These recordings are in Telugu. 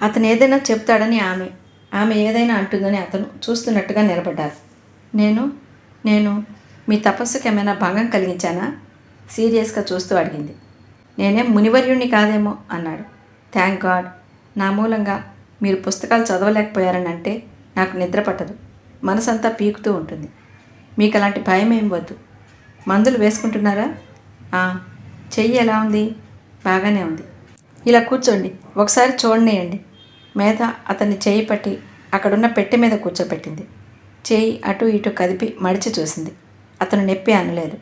అతను ఏదైనా చెప్తాడని ఆమె ఏదైనా అంటుందని అతను చూస్తున్నట్టుగా నిలబడ్డారు. నేను నేను మీ తపస్సుకి ఏమైనా భంగం కలిగించానా? సీరియస్గా చూస్తూ అడిగింది. నేనేం మునివర్యుణ్ణి కాదేమో అన్నాడు. Thank God. నా మూలంగా మీరు పుస్తకాలు చదవలేకపోయారని అంటే నాకు నిద్ర పట్టదు. మనసంతా పీకుతూ ఉంటుంది. మీకు అలాంటి భయం ఏం వద్దు. మందులు వేసుకుంటున్నారా? చెయ్యి ఎలా ఉంది? బాగానే ఉంది. ఇలా కూర్చోండి, ఒకసారి చూడనియండి. మేధ అతన్ని చేయి పట్టి అక్కడున్న పెట్టె మీద కూర్చోపెట్టింది. చేయి అటు ఇటు కదిపి మడిచి చూసింది. అతను నొప్పి అనలేదు.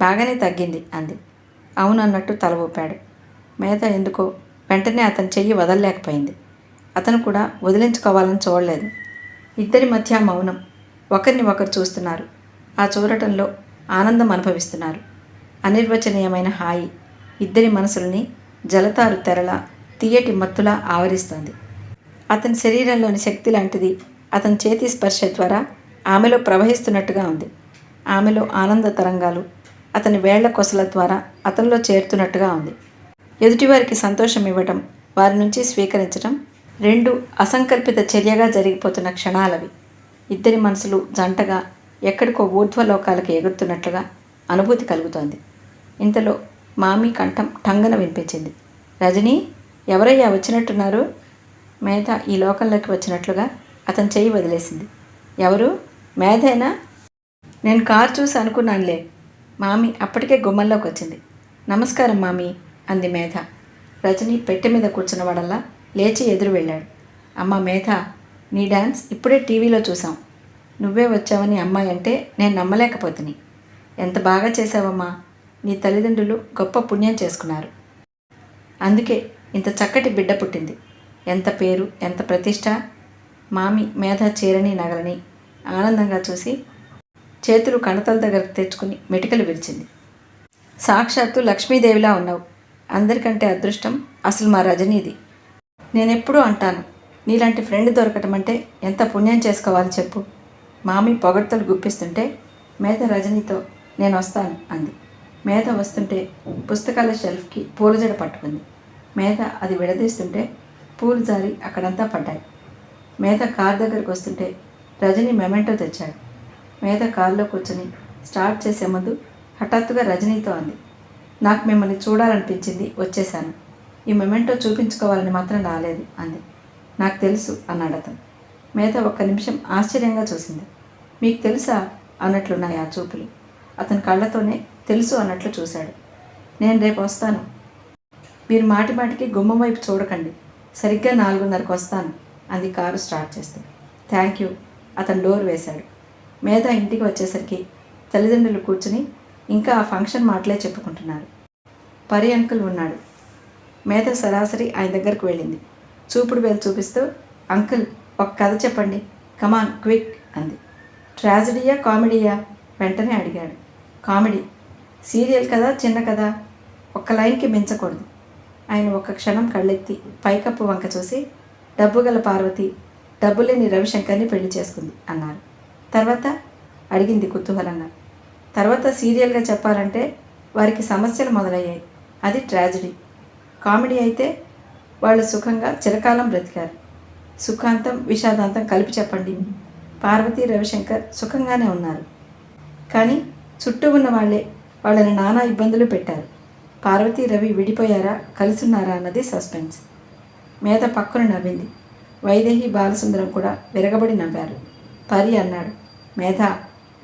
బాగానే తగ్గింది అంది. అవునన్నట్టు తల ఊపాడు. మేధ ఎందుకో వెంటనే అతని చెయ్యి వదలలేకపోయింది. అతను కూడా వదిలించుకోవాలని చూడలేదు. ఇద్దరి మధ్య మౌనం. ఒకరిని ఒకరు చూస్తున్నారు. ఆ చూడటంలో ఆనందం అనుభవిస్తున్నారు. అనిర్వచనీయమైన హాయి ఇద్దరి మనసుల్ని జలతారు తెరల తీయటి మత్తులా ఆవరిస్తోంది. అతని శరీరంలోని శక్తి లాంటిది అతని చేతి స్పర్శ ద్వారా ఆమెలో ప్రవహిస్తున్నట్టుగా ఉంది. ఆమెలో ఆనంద తరంగాలు అతని వేళ్ల కొసల ద్వారా అతనిలో చేరుతున్నట్టుగా ఉంది. ఎదుటివారికి సంతోషం ఇవ్వటం, వారి నుంచి స్వీకరించటం రెండు అసంకల్పిత చర్యగా జరిగిపోతున్న క్షణాలవి. ఇద్దరి మనసులు జంటగా ఎక్కడికో ఊర్ధ్వలోకాలకు ఎగురుతున్నట్లుగా అనుభూతి కలుగుతోంది. ఇంతలో మామీ కంఠం టంగన వినిపించింది. రజనీ, ఎవరయ్యా వచ్చినట్టున్నారు? మేధ ఈ లోకంలోకి వచ్చినట్లుగా అతని చెయ్యి వదిలేసింది. ఎవరు? మేధేనా? నేను కారు చూసి అనుకున్నానులే. మామీ అప్పటికే గుమ్మంలోకి వచ్చింది. నమస్కారం మామీ అంది మేధ. రజనీ పెట్టె మీద కూర్చున్న వాడల్లా లేచి ఎదురు వెళ్ళాడు. అమ్మ మేధ, నీ డ్యాన్స్ ఇప్పుడే టీవీలో చూసాం. నువ్వే వచ్చావని అమ్మాయి అంటే నేను నమ్మలేకపోతుని. ఎంత బాగా చేసావమ్మా. నీ తల్లిదండ్రులు గొప్ప పుణ్యం చేసుకున్నారు. అందుకే ఇంత చక్కటి బిడ్డ పుట్టింది. ఎంత పేరు, ఎంత ప్రతిష్ట. మామి మేధ చీరని నగలని ఆనందంగా చూసి చేతులు కణతల దగ్గరకు తెచ్చుకుని మెటికలు విరిచింది. సాక్షాత్తు లక్ష్మీదేవిలా ఉన్నావు. అందరికంటే అదృష్టం అసలు మా రజనీది. నేనెప్పుడూ అంటాను, నీలాంటి ఫ్రెండ్ దొరకటం అంటే ఎంత పుణ్యం చేసుకోవాలి చెప్పు. మామి పొగడ్తలు గుప్పిస్తుంటే మేధ రజనీతో నేను వస్తాను అంది. మేధ వస్తుంటే పుస్తకాల షెల్ఫ్కి పూలజడ పట్టుకుంది. మేధ అది విడదీస్తుంటే పూలు జారి అక్కడంతా పడ్డాయి. మేధ కారు దగ్గరకు వస్తుంటే రజనీ మెమెంటో తెచ్చాడు. మేధ కారులో కూర్చొని స్టార్ట్ చేసే ముందు హఠాత్తుగా రజనీతో అంది, నాకు మిమ్మల్ని చూడాలనిపించింది, వచ్చేశాను. ఈ మెమెంటో చూపించుకోవాలని మాత్రం రాలేదు అంది. నాకు తెలుసు అన్నాడు అతను. మేధ ఒక్క నిమిషం ఆశ్చర్యంగా చూసింది. మీకు తెలుసా అన్నట్లున్నాయి ఆ చూపులు. అతని కళ్ళతోనే తెలుసు అన్నట్లు చూశాడు. నేను రేపు వస్తాను. మీరు మాటి మాటికి గుమ్మం వైపు చూడకండి. సరిగ్గా 4:30కు వస్తాను అంది కారు స్టార్ట్ చేస్తూ. Thank you. అతను డోర్ వేశాడు. మేధ ఇంటికి వచ్చేసరికి తల్లిదండ్రులు కూర్చుని ఇంకా ఆ ఫంక్షన్ మాటలే చెప్పుకుంటున్నారు. పరి అంకుల్ ఉన్నాడు. మేధ సరాసరి ఆయన దగ్గరకు వెళ్ళింది. చూపుడు వేలు చూపిస్తూ, అంకుల్ ఒక కథ చెప్పండి, కమాన్ క్విక్ అంది. ట్రాజడీయా కామెడీయా వెంటనే అడిగాడు. కామెడీ. సీరియల్ కదా, చిన్న కదా, ఒక్క లైన్కి మించకూడదు. ఆయన ఒక్క క్షణం కళ్ళెత్తి పైకప్పు వంక చూసి, డబ్బు గల పార్వతి డబ్బు లేని రవిశంకర్ని పెళ్లి చేసుకుంది అన్నారు. తర్వాత అడిగింది కుతూహలంగా. తర్వాత సీరియల్గా చెప్పాలంటే వారికి సమస్యలు మొదలయ్యాయి. అది ట్రాజడీ. కామెడీ అయితే వాళ్ళు సుఖంగా చిరకాలం బ్రతికారు. సుఖాంతం విషాదాంతం కలిపి చెప్పండి. పార్వతీ రవిశంకర్ సుఖంగానే ఉన్నారు. కానీ చుట్టూ ఉన్న వాళ్ళని నానా ఇబ్బందులు పెట్టారు. పార్వతీ రవి విడిపోయారా, కలుసున్నారా అన్నది సస్పెన్స్. మేధ పక్కన నవ్వింది. వైదేహి బాలసుందరం కూడా విరగబడి నవ్వారు. పరి అన్నాడు, మేధ,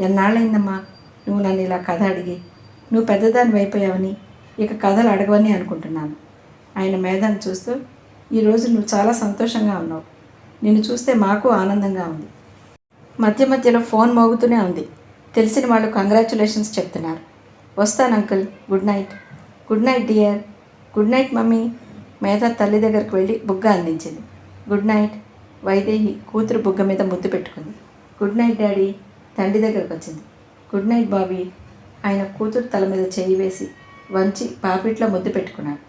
ఎన్నాళ్ళైందమ్మా నువ్వు నన్ను ఇలా కథ అడిగి. నువ్వు పెద్దదాన్ని అయిపోయావని, ఇక కథలు అడగవని అనుకుంటున్నాను. ఆయన మేధను చూస్తూ, ఈరోజు నువ్వు చాలా సంతోషంగా ఉన్నావు. నిన్ను చూస్తే మాకు ఆనందంగా ఉంది. మధ్య మధ్యలో ఫోన్ మోగుతూనే ఉంది. తెలిసిన వాళ్ళు కంగ్రాచ్యులేషన్స్ చెప్తున్నారు. వస్తాను uncle. Good night. Good night dear. Good night mummy. మేధ తల్లి దగ్గరకు వెళ్ళి బుగ్గ అందించింది. Good night. వైదేహి కూతురు బుగ్గ మీద ముద్దు పెట్టుకుంది. Good night daddy. తండ్రి దగ్గరకు వచ్చింది. Good night Bobby. ఆయన కూతురు తల మీద చేయి వేసి వంచి పాపిట్లో ముద్దు పెట్టుకున్నాడు.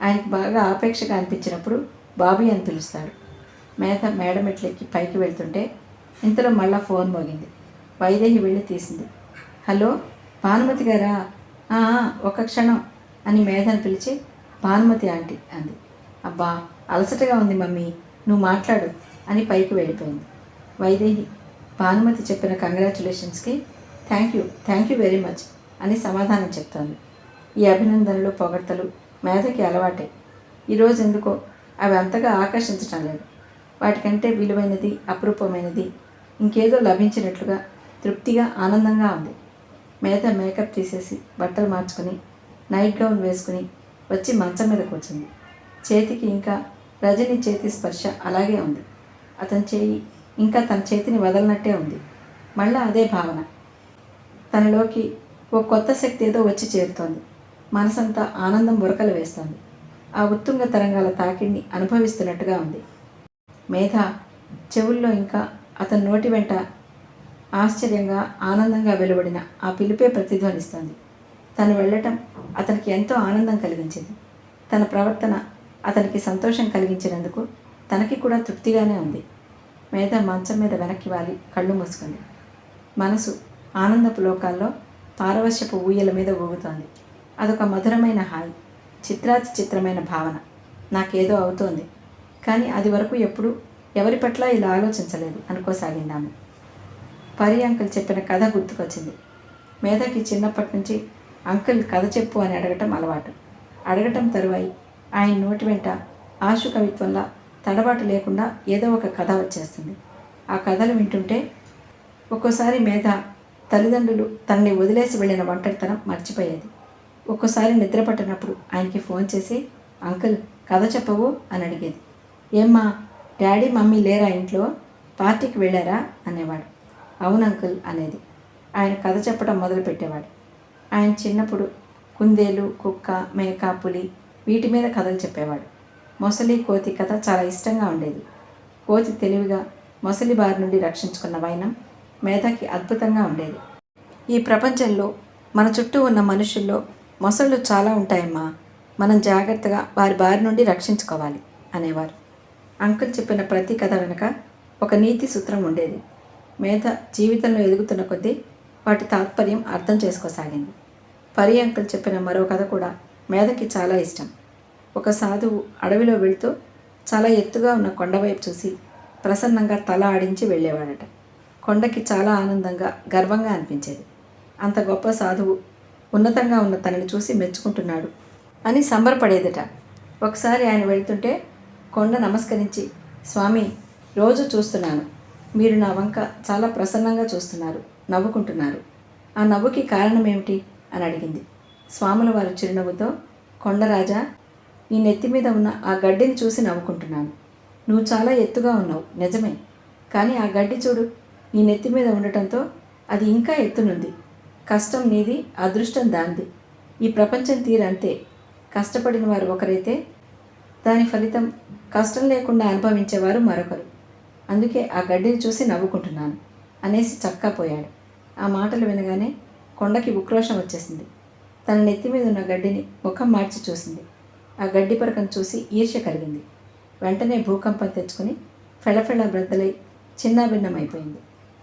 ఆయనకు బాగా ఆపేక్షగా అనిపించినప్పుడు బాబీ అని పిలుస్తాడు. మేధ మేడ మెట్లెక్కి పైకి వెళ్తుంటే ఇంతలో మళ్ళా ఫోన్ మోగింది. వైదేహి వెళ్ళి తీసింది. హలో, భానుమతి గారా? ఒక్క క్షణం అని మేధను పిలిచి భానుమతి ఆంటీ అంది. అబ్బా, అలసటగా ఉంది మమ్మీ, నువ్వు మాట్లాడు అని పైకి వెళ్ళిపోయింది. వైదేహి భానుమతి చెప్పిన కంగ్రాచులేషన్స్కి థ్యాంక్ యూ వెరీ మచ్ అని సమాధానం చెప్తోంది. ఈ అభినందనలు పొగడ్తలు మేధకి అలవాటే. ఈరోజు ఎందుకో అవి అంతగా ఆకర్షించటం లేదు. వాటికంటే విలువైనది, అపురూపమైనది ఇంకేదో లభించినట్లుగా తృప్తిగా, ఆనందంగా ఉంది. మేధ మేకప్ తీసేసి బట్టలు మార్చుకుని నైట్ గౌన్ వేసుకుని వచ్చి మంచం మీద కూర్చుంది. చేతికి ఇంకా రజని చేతి స్పర్శ అలాగే ఉంది. అతని చేయి ఇంకా తన చేతిని వదలనట్టే ఉంది. మళ్ళా అదే భావన. తనలోకి ఓ కొత్త శక్తి ఏదో వచ్చి చేరుతోంది. మనసంతా ఆనందం బురకలు వేస్తోంది. ఆ ఉత్తుంగ తరంగాల తాకిడిని అనుభవిస్తున్నట్టుగా ఉంది. మేధ చెవుల్లో ఇంకా అతని నోటి వెంట ఆశ్చర్యంగా, ఆనందంగా వెలువడిన ఆ పిలిపే ప్రతిధ్వనిస్తోంది. తను వెళ్ళటం అతనికి ఎంతో ఆనందం కలిగించింది. తన ప్రవర్తన అతనికి సంతోషం కలిగించినందుకు తనకి కూడా తృప్తిగానే ఉంది. మేధ మంచం మీద వెనక్కి వాలి కళ్ళు మూసుకుంది. మనసు ఆనందపు లోకాల్లో పారవశ్యపు ఊయల మీద ఊగుతోంది. అదొక మధురమైన హాయి, చిత్రాతి చిత్రమైన భావన. నాకేదో అవుతోంది, కానీ అది వరకు ఎప్పుడూ ఎవరి పట్ల ఇలా ఆలోచించలేదు అనుకోసాగిందాము. పరి అంకుల్ చెప్పిన కథ గుర్తుకొచ్చింది. మేధకి చిన్నప్పటి నుంచి అంకుల్ కథ చెప్పు అని అడగటం అలవాటు. అడగటం తరువాయి ఆయన నోటి వెంట ఆశు కవిత్వంలా తడబాటు లేకుండా ఏదో ఒక కథ వచ్చేస్తుంది. ఆ కథలు వింటుంటే ఒక్కోసారి మేధ తల్లిదండ్రులు తనని వదిలేసి వెళ్ళిన ఒంటరితనం మర్చిపోయేది. ఒక్కోసారి నిద్ర పట్టినప్పుడు ఆయనకి ఫోన్ చేసి అంకుల్ కథ చెప్పవు అని అడిగేది. ఏమ్మా, డాడీ మమ్మీ లేరా ఇంట్లో, పార్టీకి వెళ్ళారా అనేవాడు. అవును అంకుల్ అనేది. ఆయన కథ చెప్పడం మొదలుపెట్టేవాడు. ఆయన చిన్నప్పుడు కుందేలు, కుక్క, మేక, పులి వీటి మీద కథలు చెప్పేవాడు. మొసలి, కోతి కథ చాలా ఇష్టంగా ఉండేది. కోతి తెలివిగా మొసలి బారి నుండి రక్షించుకున్న వైనం మేధకి అద్భుతంగా ఉండేది. ఈ ప్రపంచంలో మన చుట్టూ ఉన్న మనుషుల్లో మొసళ్ళు చాలా ఉంటాయమ్మా, మనం జాగ్రత్తగా వారి బారి నుండి రక్షించుకోవాలి అనేవారు. అంకుల్ చెప్పిన ప్రతి కథ వెనుక ఒక నీతి సూత్రం ఉండేది. మేధ జీవితంలో ఎదుగుతున్న కొద్దీ వాటి తాత్పర్యం అర్థం చేసుకోసాగింది. పరి అంకుల్ చెప్పిన మరో కథ కూడా మేధకి చాలా ఇష్టం. ఒక సాధువు అడవిలో వెళుతూ చాలా ఎత్తుగా ఉన్న కొండవైపు చూసి ప్రసన్నంగా తల ఆడించి వెళ్ళేవాడట. కొండకి చాలా ఆనందంగా, గర్వంగా అనిపించేది. అంత గొప్ప సాధువు ఉన్నతంగా ఉన్న తనని చూసి మెచ్చుకుంటున్నాడు అని సంబరపడేదట. ఒకసారి ఆయన వెళ్తుంటే కొండ నమస్కరించి, స్వామి, రోజు చూస్తున్నాను, మీరు నా వంక చాలా ప్రసన్నంగా చూస్తున్నారు, నవ్వుకుంటున్నారు. ఆ నవ్వుకి కారణం ఏమిటి అని అడిగింది. స్వాముల వారు చిరునవ్వుతో, కొండరాజా, నీ నెత్తి మీద ఉన్న ఆ గడ్డిని చూసి నవ్వుకుంటున్నాను. నువ్వు చాలా ఎత్తుగా ఉన్నావు నిజమే, కానీ ఆ గడ్డి చూడు, నీ నెత్తి మీద ఉండటంతో అది ఇంకా ఎత్తునుంది. కష్టం నీది, అదృష్టం దానిది. ఈ ప్రపంచం తీరంతే. కష్టపడిన వారు ఒకరైతే దాని ఫలితం కష్టం లేకుండా అనుభవించేవారు మరొకరు. అందుకే ఆ గడ్డిని చూసి నవ్వుకుంటున్నాను అనేసి చక్కాపోయాడు. ఆ మాటలు వినగానే కొండకి ఉక్రోషం వచ్చేసింది. తన నెత్తి మీద ఉన్న గడ్డిని ముఖం మార్చి చూసింది. ఆ గడ్డి పరకను చూసి ఈర్ష్య కలిగింది. వెంటనే భూకంపం తెచ్చుకుని ఫెళఫెళ బ్రద్దలై చిన్నాభిన్నమైపోయింది.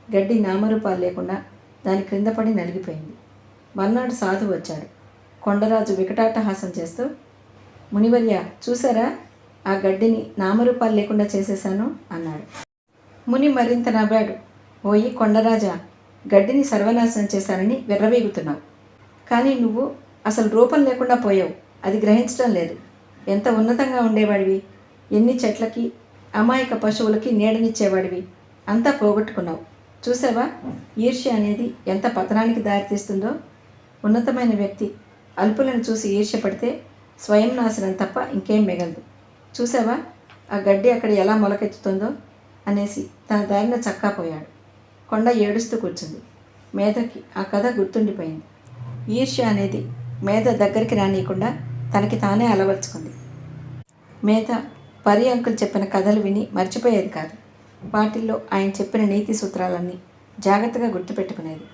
గడ్డి నామరూపాలు లేకుండా దాని క్రింద పడి నలిగిపోయింది. మర్నాడు సాధువు వచ్చాడు. కొండరాజు వికటాటహాసం చేస్తూ, మునివర్య, చూసారా, ఆ గడ్డిని నామరూపాలు లేకుండా చేసేశాను అన్నాడు. ముని మరింత నవ్వాడు. ఓయి కొండరాజా, గడ్డిని సర్వనాశనం చేశానని విర్రవీగుతున్నావు, కానీ నువ్వు అసలు రూపం లేకుండా పోయావు. అది గ్రహించడం లేదు. ఎంత ఉన్నతంగా ఉండేవాడివి, ఎన్ని చెట్లకి, అమాయక పశువులకి నీడనిచ్చేవాడివి, అంతా పోగొట్టుకున్నావు. చూసావా, ఈర్ష్య అనేది ఎంత పతనానికి దారితీస్తుందో. ఉన్నతమైన వ్యక్తి అల్పులను చూసి ఈర్ష్యపడితే స్వయం నాశనం తప్ప ఇంకేం మిగలదు. చూసావా, ఆ గడ్డి అక్కడ ఎలా మొలకెత్తుతుందో అనేసి తన దారిన చక్కాపోయాడు. కొండ ఏడుస్తూ కూర్చుంది. మేధకి ఆ కథ గుర్తుండిపోయింది. ఈర్ష్య అనేది మేధ దగ్గరికి రానియకుండా తనకి తానే అలవర్చుకుంది. మేధ పరి అంకుల్ చెప్పిన కథలు విని మర్చిపోయేది కాదు. వాటిల్లో ఆయన చెప్పిన నీతి సూత్రాలన్నీ జాగ్రత్తగా గుర్తుపెట్టుకునేది.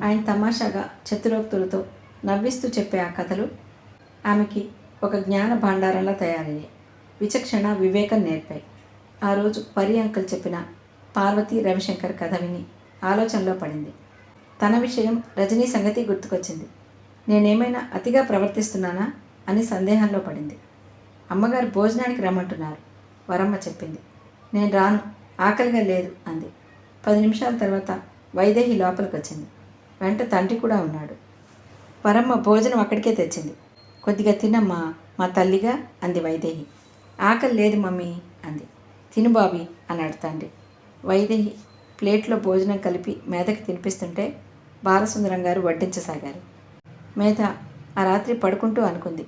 ఆయన తమాషాగా చతురోక్తులతో నవ్విస్తూ చెప్పే ఆ కథలు ఆమెకి ఒక జ్ఞాన భాండారంలా తయారయ్యాయి. విచక్షణ, వివేకం నేర్పాయి. ఆ రోజు పరి అంకుల్ చెప్పిన పార్వతి రవిశంకర్ కథ విని ఆలోచనలో పడింది. తన విషయం, రజనీ సంగతి గుర్తుకొచ్చింది. నేనేమైనా అతిగా ప్రవర్తిస్తున్నానా అని సందేహంలో పడింది. అమ్మగారు భోజనానికి రమ్మంటున్నారు, వరమ్మ చెప్పింది. నేను రాను, ఆకలిగా లేదు అంది. 10 నిమిషాల తర్వాత వైదేహి లోపలికి వచ్చింది. వెంట తండ్రి కూడా ఉన్నాడు. వరమ్మ భోజనం అక్కడికే తెచ్చింది. కొద్దిగా తినమ్మా మా తల్లిగా అంది వైదేహి. ఆకలి లేదు మమ్మీ అంది. తిను బాబీ అన్నాడు తండ్రి. వైదేహి ప్లేట్లో భోజనం కలిపి మేధకి తినిపిస్తుంటే బాలసుందరం గారు వడ్డించసాగారు. మేధ ఆ రాత్రి పడుకుంటూ అనుకుంది,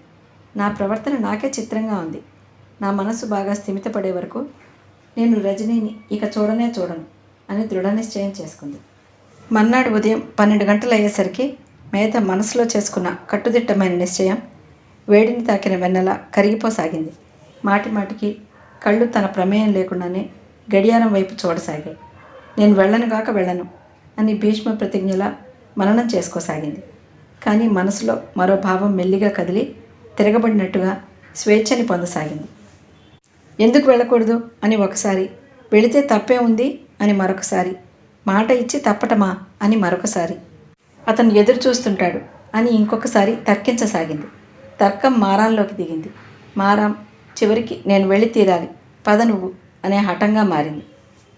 నా ప్రవర్తన నాకే చిత్రంగా ఉంది. నా మనసు బాగా స్థిమితపడే వరకు నేను రజనీని ఇక చూడనే చూడను అని దృఢ నిశ్చయం చేసుకుంది. మర్నాడు ఉదయం 12 గంటలు అయ్యేసరికి మేధ మనసులో చేసుకున్న కట్టుదిట్టమైన నిశ్చయం వేడిని తాకిన వెన్నెలా కరిగిపోసాగింది. మాటిమాటికి కళ్ళు తన ప్రమేయం లేకుండానే గడియారం వైపు చూడసాగాయి. నేను వెళ్ళను అని భీష్మ ప్రతిజ్ఞలా మననం చేసుకోసాగింది. కానీ మనసులో మరో భావం మెల్లిగా కదిలి తిరగబడినట్టుగా స్వేచ్ఛని పొందసాగింది. ఎందుకు వెళ్ళకూడదు అని ఒకసారి, వెళితే తప్పే ఉంది అని మరొకసారి, మాట ఇచ్చి తప్పటమా అని మరొకసారి, అతను ఎదురు చూస్తుంటాడు అని ఇంకొకసారి తర్కించసాగింది. తర్కం మారాంలోకి దిగింది. మారాం చివరికి నేను వెళ్ళి తీరాలి, పద నువ్వు అనే హఠంగా మారింది.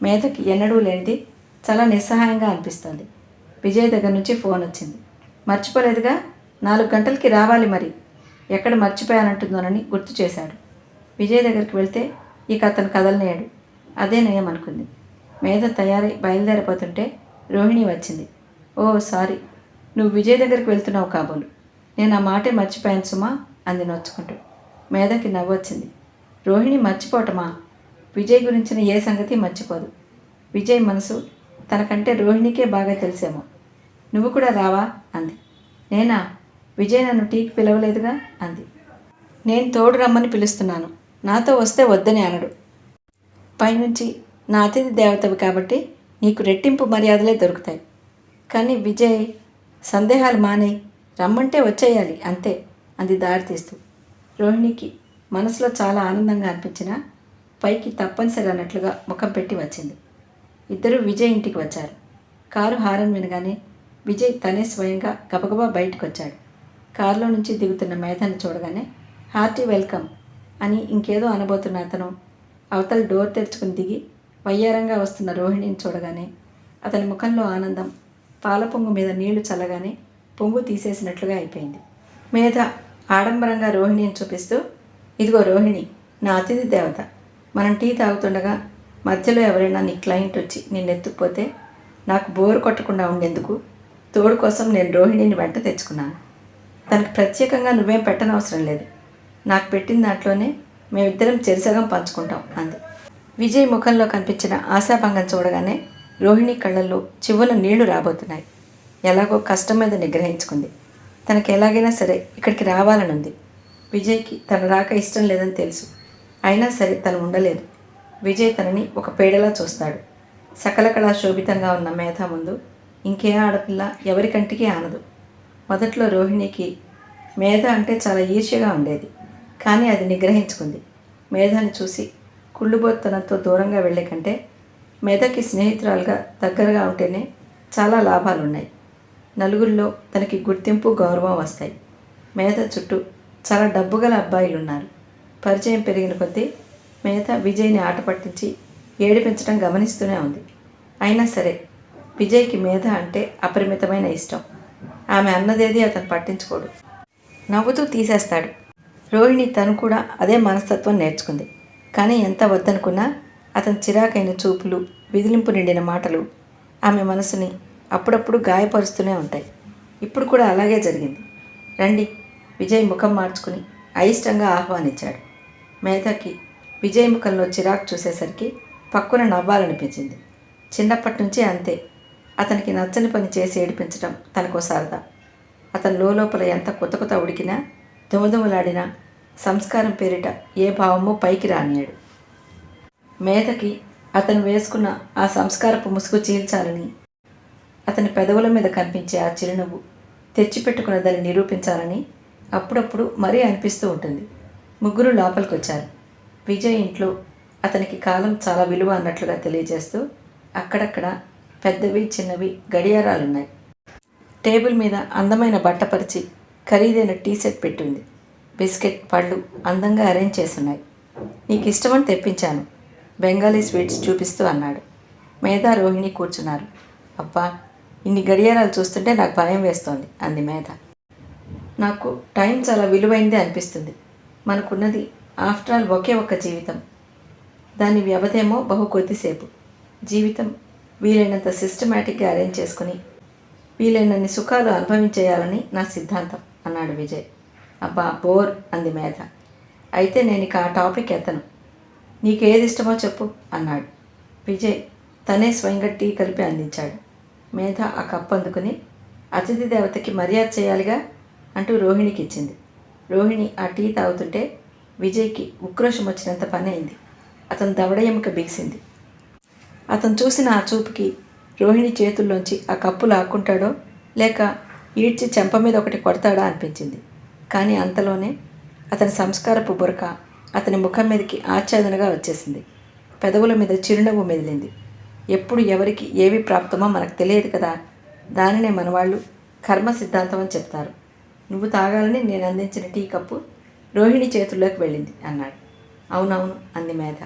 మేధకి ఎన్నడూ లేనిది చాలా నిస్సహాయంగా అనిపిస్తోంది. విజయ్ దగ్గర నుంచి ఫోన్ వచ్చింది. మర్చిపోలేదుగా, 4 గంటలకి రావాలి, మరి ఎక్కడ మర్చిపోయానంటుందోనని గుర్తు చేశాడు. విజయ్ దగ్గరికి వెళ్తే ఇక అతను కదలనేయాడు. అదే నయం అనుకుంది. మేధ తయారై బయలుదేరిపోతుంటే రోహిణి వచ్చింది. ఓ సారీ, నువ్వు విజయ్ దగ్గరికి వెళ్తున్నావు కాబోలు. నేను ఆ మాటే మర్చిపోయాను సుమా అంది నొచ్చుకుంటూ. మేధకి నవ్వొచ్చింది. రోహిణి మర్చిపోవటమా? విజయ్ గురించిన ఏ సంగతి మర్చిపోదు. విజయ్ మనసు తనకంటే రోహిణికే బాగా తెలిసేమో. నువ్వు కూడా రావా అంది. నేనా? విజయ్ నన్ను టీకి పిలవలేదుగా అంది. నేను తోడు రమ్మని పిలుస్తున్నాను, నాతో వస్తే వద్దని అనడు. పైనుంచి నా అతిథి దేవతవి కాబట్టి నీకు రెట్టింపు మర్యాదలే దొరుకుతాయి. కానీ విజయ్, సందేహాలు మానేయి, రమ్మంటే వచ్చేయాలి అంతే అంది దారి తీస్తూ. రోహిణికి మనసులో చాలా ఆనందంగా అనిపించినా పైకి తప్పనిసరి అన్నట్లుగా ముఖం పెట్టి వచ్చింది. ఇద్దరూ విజయ్ ఇంటికి వచ్చారు. కారు హారన్ వినగానే విజయ్ తనే స్వయంగా గబగబా బయటకు వచ్చాడు. కారులో నుంచి దిగుతున్న మేధని చూడగానే హార్టీ వెల్కమ్ అని ఇంకేదో అనబోతున్న అతను అవతల డోర్ తెరుచుకుని దిగి వయ్యారంగా వస్తున్న రోహిణిని చూడగానే అతని ముఖంలో ఆనందం పాల పొంగు మీద నీళ్లు చల్లగానే పొంగు తీసేసినట్లుగా అయిపోయింది. మేధ ఆడంబరంగా రోహిణిని చూపిస్తూ, ఇదిగో రోహిణి, నా అతిథి దేవత. మనం టీ తాగుతుండగా మధ్యలో ఎవరైనా నీ క్లయింట్ వచ్చి నిన్నెత్తుకుపోతే నాకు బోరు కొట్టకుండా ఉండేందుకు తోడు కోసం నేను రోహిణిని వెంట తెచ్చుకున్నాను. తనకు ప్రత్యేకంగా నువ్వేం పెట్టనవసరం లేదు. నాకు పెట్టిన దాంట్లోనే మేమిద్దరం చెరిసగం పంచుకుంటాం అంది. విజయ్ ముఖంలో కనిపించిన ఆశాభంగం చూడగానే రోహిణి కళ్ళల్లో చివ్వున నీళ్లు రాబోతున్నాయి. ఎలాగో కష్టం మీద నిగ్రహించుకుంది. తనకి ఎలాగైనా సరే ఇక్కడికి రావాలనుంది. విజయ్కి తన రాక ఇష్టం లేదని తెలుసు. అయినా సరే తను ఉండలేదు. విజయ్ తనని ఒక పేడలా చూస్తాడు. సకల కళా శోభితంగా ఉన్న మేధ ముందు ఇంకే ఆడపిల్ల ఎవరికంటికి ఆనదు. మొదట్లో రోహిణికి మేధ అంటే చాలా ఈర్ష్యగా ఉండేది. కానీ అది నిగ్రహించుకుంది. మేధని చూసి కుళ్ళుబోత్తనంతో దూరంగా వెళ్ళే కంటే మేధకి స్నేహితురాలుగా దగ్గరగా ఉంటేనే చాలా లాభాలున్నాయి. నలుగురిలో తనకి గుర్తింపు, గౌరవం వస్తాయి. మేధ చుట్టూ చాలా డబ్బుగల అబ్బాయిలు ఉన్నారు. పరిచయం పెరిగిన కొద్దీ మేధ విజయ్ని ఆట పట్టించి ఏడిపించడం గమనిస్తూనే ఉంది. అయినా సరే విజయ్కి మేధ అంటే అపరిమితమైన ఇష్టం. ఆమె అన్నదేది అతను పట్టించుకోడు, నవ్వుతూ తీసేస్తాడు. రోహిణి తను కూడా అదే మనస్తత్వం నేర్చుకుంది. కానీ ఎంత వద్దనుకున్నా అతని చిరాకైన చూపులు, విదిలింపు నిండిన మాటలు ఆమె మనసుని అప్పుడప్పుడు గాయపరుస్తూనే ఉంటాయి. ఇప్పుడు కూడా అలాగే జరిగింది. రండి, విజయ్ ముఖం మార్చుకుని అయిష్టంగా ఆహ్వానించాడు. మేధకి విజయ్ ముఖంలో చిరాకు చూసేసరికి పక్కున నవ్వాలనిపించింది. చిన్నప్పటి నుంచి అంతే. అతనికి నచ్చని పని చేసి ఏడిపించడం తనకో సరదా. అతను లోపల ఎంత కొత్త కొత్త ఉడికినా, దుమదుమలాడినా సంస్కారం పేరిట ఏ భావమూ పైకి రానియాడు. మేధకి అతను వేసుకున్న ఆ సంస్కారపు ముసుగు చీల్చాలని, అతని పెదవుల మీద కనిపించే ఆ చిరునవ్వు తెచ్చిపెట్టుకున్నదని నిరూపించాలని అప్పుడప్పుడు మరీ అనిపిస్తూ ఉంటుంది. ముగ్గురు లోపలికి వచ్చారు. విజయ్ ఇంట్లో అతనికి కాలం చాలా విలువ అన్నట్లుగా తెలియజేస్తూ అక్కడక్కడ పెద్దవి చిన్నవి గడియారాలున్నాయి. టేబుల్ మీద అందమైన బట్టపరిచి ఖరీదైన టీ సెట్ పెట్టింది. బిస్కెట్, పళ్ళు అందంగా అరేంజ్ చేసున్నాయి. నీకు ఇష్టమని తెప్పించాను, బెంగాలీ స్వీట్స్ చూపిస్తూ అన్నాడు. మేధ రోహిణి కూర్చున్నారు. అబ్బా, ఇన్ని గడియారాలు చూస్తుంటే నాకు భయం వేస్తోంది అంది మేధ. నాకు టైం చాలా విలువైందే అనిపిస్తుంది. మనకున్నది ఆఫ్టర్ ఆల్ ఒకే ఒక్క జీవితం. దాని వ్యవధేమో బహు కొద్దిసేపు. జీవితం వీలైనంత సిస్టమేటిక్గా అరేంజ్ చేసుకుని వీలైనన్ని సుఖాలు అనుభవించేయాలని నా సిద్ధాంతం అన్నాడు విజయ్. అబ్బా బోర్ అంది మేధ. అయితే నేను ఇక ఆ టాపిక్ ఎత్తను, నీకేది ఇష్టమో చెప్పు అన్నాడు. విజయ్ తనే స్వయంగా టీ కలిపి అందించాడు. మేధ ఆ కప్పు అందుకుని అతిథి దేవతకి మర్యాద చేయాలిగా అంటూ రోహిణికి ఇచ్చింది. రోహిణి ఆ టీ తాగుతుంటే విజయ్కి ఉక్రోషం వచ్చినంత పని అయింది. అతను దవడ ఎముక బిగిసింది. అతను చూసిన ఆ చూపుకి రోహిణి చేతుల్లోంచి ఆ కప్పు లాక్కుంటాడో లేక ఈడ్చి చెంప మీద ఒకటి కొడతాడా అనిపించింది. కానీ అంతలోనే అతని సంస్కారపు బురక అతని ముఖం మీదకి ఆచ్ఛాదనగా వచ్చేసింది. పెదవుల మీద చిరునవ్వు మెదిలింది. ఎప్పుడు ఎవరికి ఏవి ప్రాప్తమో మనకు తెలియదు కదా, దానినే మనవాళ్ళు కర్మ సిద్ధాంతం అని చెప్తారు. నువ్వు తాగాలని నేను అందించిన టీ కప్పు రోహిణి చేతుల్లోకి వెళ్ళింది అన్నాడు. అవునవును అంది మేధ.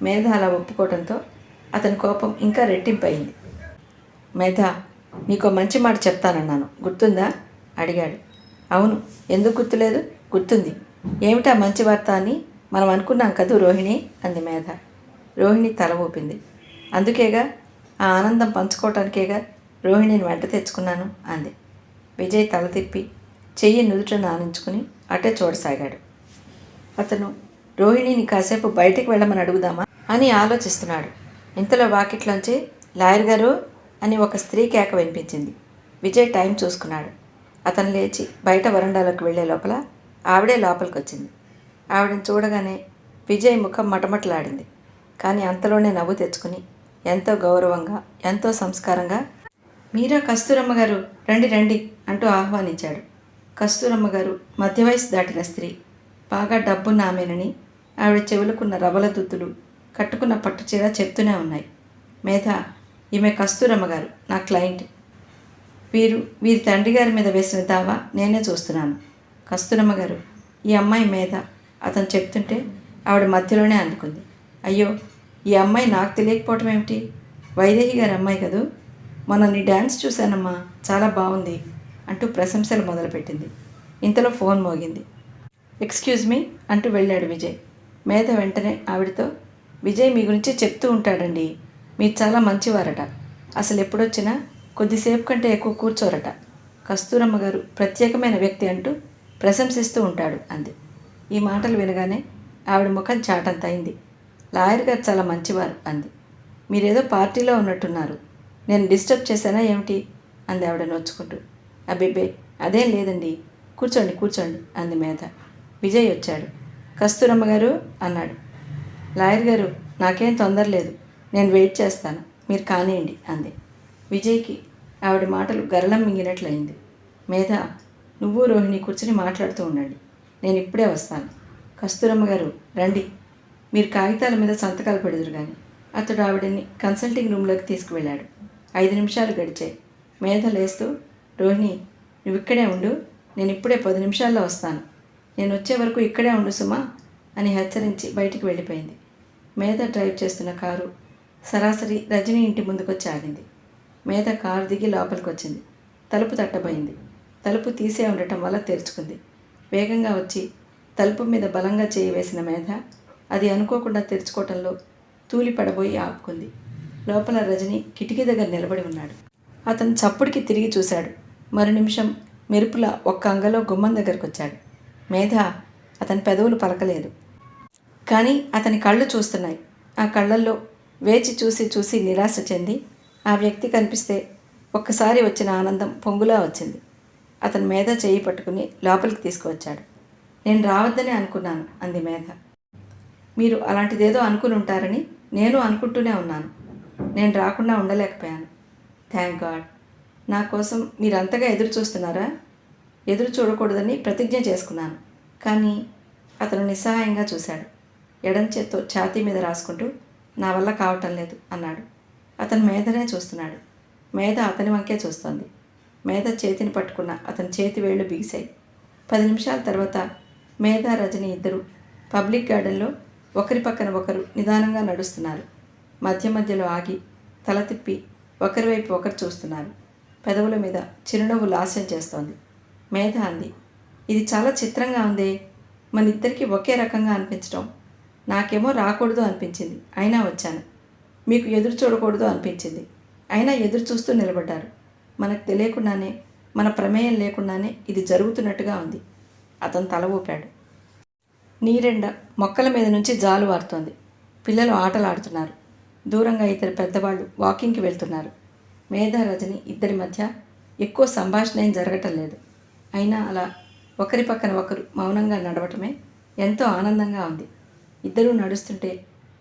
మేధ అలా ఒప్పుకోవడంతో అతని కోపం ఇంకా రెట్టింపయింది. మేధ, నీకో మంచి మాట చెప్తానన్నాను, గుర్తుందా అడిగాడు. అవును, ఎందుకు గుర్తులేదు? గుర్తుంది. ఏమిటా మంచి వార్త అని మనం అనుకున్నాం కదూ రోహిణి అంది మేధ. రోహిణి తల ఊపింది. అందుకేగా, ఆ ఆనందం పంచుకోవటానికేగా రోహిణిని వెంట తెచ్చుకున్నాను అంది. విజయ్ తల తిప్పి చెయ్యి నుదుటను ఆనించుకుని అటే చూడసాగాడు. అతను రోహిణిని కాసేపు బయటికి వెళ్ళమని అడుగుదామా అని ఆలోచిస్తున్నాడు. ఇంతలో వాకిట్లోంచి లాయర్ గారు అని ఒక స్త్రీ కేక వినిపించింది. విజయ్ టైం చూసుకున్నాడు. అతను లేచి బయట వరండాలోకి వెళ్లే లోపల ఆవిడే లోపలికి వచ్చింది. ఆవిడని చూడగానే విజయ్ ముఖం మటమటలాడింది. కానీ అంతలోనే నవ్వు తెచ్చుకుని ఎంతో గౌరవంగా, ఎంతో సంస్కారంగా, మీరా కస్తూరమ్మ గారు, రండి రండి అంటూ ఆహ్వానించాడు. కస్తూరమ్మ గారు మధ్య వయసు దాటిన స్త్రీ. బాగా డబ్బున్న ఆమెనని ఆవిడ చెవులకున్న రవల దుద్దులు, కట్టుకున్న పట్టుచీర చెప్తూనే ఉన్నాయి. మేధ, ఈమె కస్తూరమ్మ గారు, నా క్లయింట్. వీరి తండ్రి గారి మీద వేసిన దావా నేనే చూస్తున్నాను. కస్తూరమ్మ గారు, ఈ అమ్మాయి మేధ అతను చెప్తుంటే ఆవిడ మధ్యలోనే అందుకుంది. అయ్యో, ఈ అమ్మాయి నాకు తెలియకపోవటం ఏమిటి? వైదేహి గారి అమ్మాయి కదూ, మొన్న నీ డ్యాన్స్ చూశానమ్మా, చాలా బాగుంది అంటూ ప్రశంసలు మొదలుపెట్టింది. ఇంతలో ఫోన్ మోగింది. ఎక్స్క్యూజ్ మీ అంటూ వెళ్ళాడు విజయ్. మేధ వెంటనే ఆవిడతో, విజయ్ మీ గురించి చెప్తూ ఉంటాడండి, మీరు చాలా మంచివారట, అసలు ఎప్పుడొచ్చినా కొద్దిసేపు కంటే ఎక్కువ కూర్చోరట, కస్తూరమ్మ గారు ప్రత్యేకమైన వ్యక్తి అంటూ ప్రశంసిస్తూ ఉంటాడు అంది. ఈ మాటలు వినగానే ఆవిడ ముఖం చాటంత అయింది. లాయర్ గారు చాలా మంచివారు అంది. మీరేదో పార్టీలో ఉన్నట్టున్నారు, నేను డిస్టర్బ్ చేశానా ఏమిటి అంది ఆవిడ నొచ్చుకుంటూ. అబ్బిబ్బే, అదేం లేదండి, కూర్చోండి కూర్చోండి అంది మేధ. విజయ్ వచ్చాడు. కస్తూరమ్మ గారు అన్నాడు. లాయర్ గారు, నాకేం తొందర లేదు, నేను వెయిట్ చేస్తాను, మీరు కానివ్వండి అంది. విజయ్కి ఆవిడ మాటలు గరళం మింగినట్లయింది. మేధ, నువ్వు రోహిణి కూర్చుని మాట్లాడుతూ ఉండండి, నేను ఇప్పుడే వస్తాను. కస్తూరమ్మ గారు రండి, మీరు కాగితాల మీద సంతకాలు పెడుదురు కానీ. అతడు ఆవిడని కన్సల్టింగ్ రూమ్లోకి తీసుకువెళ్ళాడు. 5 నిమిషాలు గడిచాయి. మేధ లేస్తూ, రోహిణి నువ్వు ఇక్కడే ఉండు, నేను ఇప్పుడే 10 నిమిషాల్లో వస్తాను, నేను వచ్చే వరకు ఇక్కడే ఉండు సుమా అని హెచ్చరించి బయటికి వెళ్ళిపోయింది. మేధ డ్రైవ్ చేస్తున్న కారు సరాసరి రజనీ ఇంటి ముందుకొచ్చి ఆగింది. మేధ కారు దిగి లోపలికి వచ్చింది. తలుపు తట్టబోయింది. తలుపు తీసే ఉండటం వల్ల తెరుచుకుంది. వేగంగా వచ్చి తలుపు మీద బలంగా చేయి వేసిన మేధ అది అనుకోకుండా తెరుచుకోవటంలో తూలి పడబోయి ఆపుకుంది. లోపల రజని కిటికీ దగ్గర నిలబడి ఉన్నాడు. అతను చప్పుడికి తిరిగి చూశాడు. మరు నిమిషం మెరుపులా ఒక్క అంగలో గుమ్మం దగ్గరకు వచ్చాడు. మేధ అతని పెదవులు పలకలేదు, కానీ అతని కళ్ళు చూస్తున్నాయి. ఆ కళ్ళల్లో వేచి చూసి చూసి నిరాశ చెంది ఆ వ్యక్తి కనిపిస్తే ఒక్కసారి వచ్చిన ఆనందం పొంగులా వచ్చింది. అతని మేధ చేయి పట్టుకుని లోపలికి తీసుకువచ్చాడు. నేను రావద్దని అనుకున్నాను అంది మేధ. మీరు అలాంటిదేదో అనుకుని ఉంటారని నేను అనుకుంటూనే ఉన్నాను. నేను రాకుండా ఉండలేకపోయాను. Thank God. నా కోసం మీరంతగా ఎదురు చూస్తున్నారా? ఎదురు చూడకూడదని ప్రతిజ్ఞ చేసుకున్నాను. కానీ అతను నిస్సహాయంగా చూశాడు. ఎడం చేత్తో ఛాతీ మీద రాసుకుంటూ నా వల్ల కావటం లేదు అన్నాడు. అతను మేధనే చూస్తున్నాడు. మేధ అతని వంకే చూస్తోంది. మేధ చేతిని పట్టుకున్న అతని చేతి వేళ్లు బిగిశాయి. 10 నిమిషాల తర్వాత మేధ రజని ఇద్దరు పబ్లిక్ గార్డెన్లో ఒకరి పక్కన ఒకరు నిదానంగా నడుస్తున్నారు. మధ్య మధ్యలో ఆగి తల తిప్పి ఒకరి వైపు ఒకరు చూస్తున్నారు. పెదవుల మీద చిరునవ్వు లాస్యం చేస్తోంది. మేధ అంది, ఇది చాలా చిత్రంగా ఉందే. మన ఇద్దరికీ ఒకే రకంగా అనిపించడం. నాకేమో రాకూడదు అనిపించింది, అయినా వచ్చాను. మీకు ఎదురు చూడకూడదు అనిపించింది, అయినా ఎదురు చూస్తూ నిలబడ్డారు. మనకు తెలియకుండానే, మన ప్రమేయం లేకుండానే ఇది జరుగుతున్నట్టుగా ఉంది. అతను తల ఊపాడు. నీరెండ మొక్కల మీద నుంచి జాలు వారుతోంది. పిల్లలు ఆటలాడుతున్నారు. దూరంగా ఇద్దరు పెద్దవాళ్ళు వాకింగ్కి వెళ్తున్నారు. మేధ, రజని ఇద్దరి మధ్య ఎక్కువ సంభాషణ ఏం జరగటం లేదు. అయినా అలా ఒకరి పక్కన ఒకరు మౌనంగా నడవటమే ఎంతో ఆనందంగా ఉంది. ఇద్దరూ నడుస్తుంటే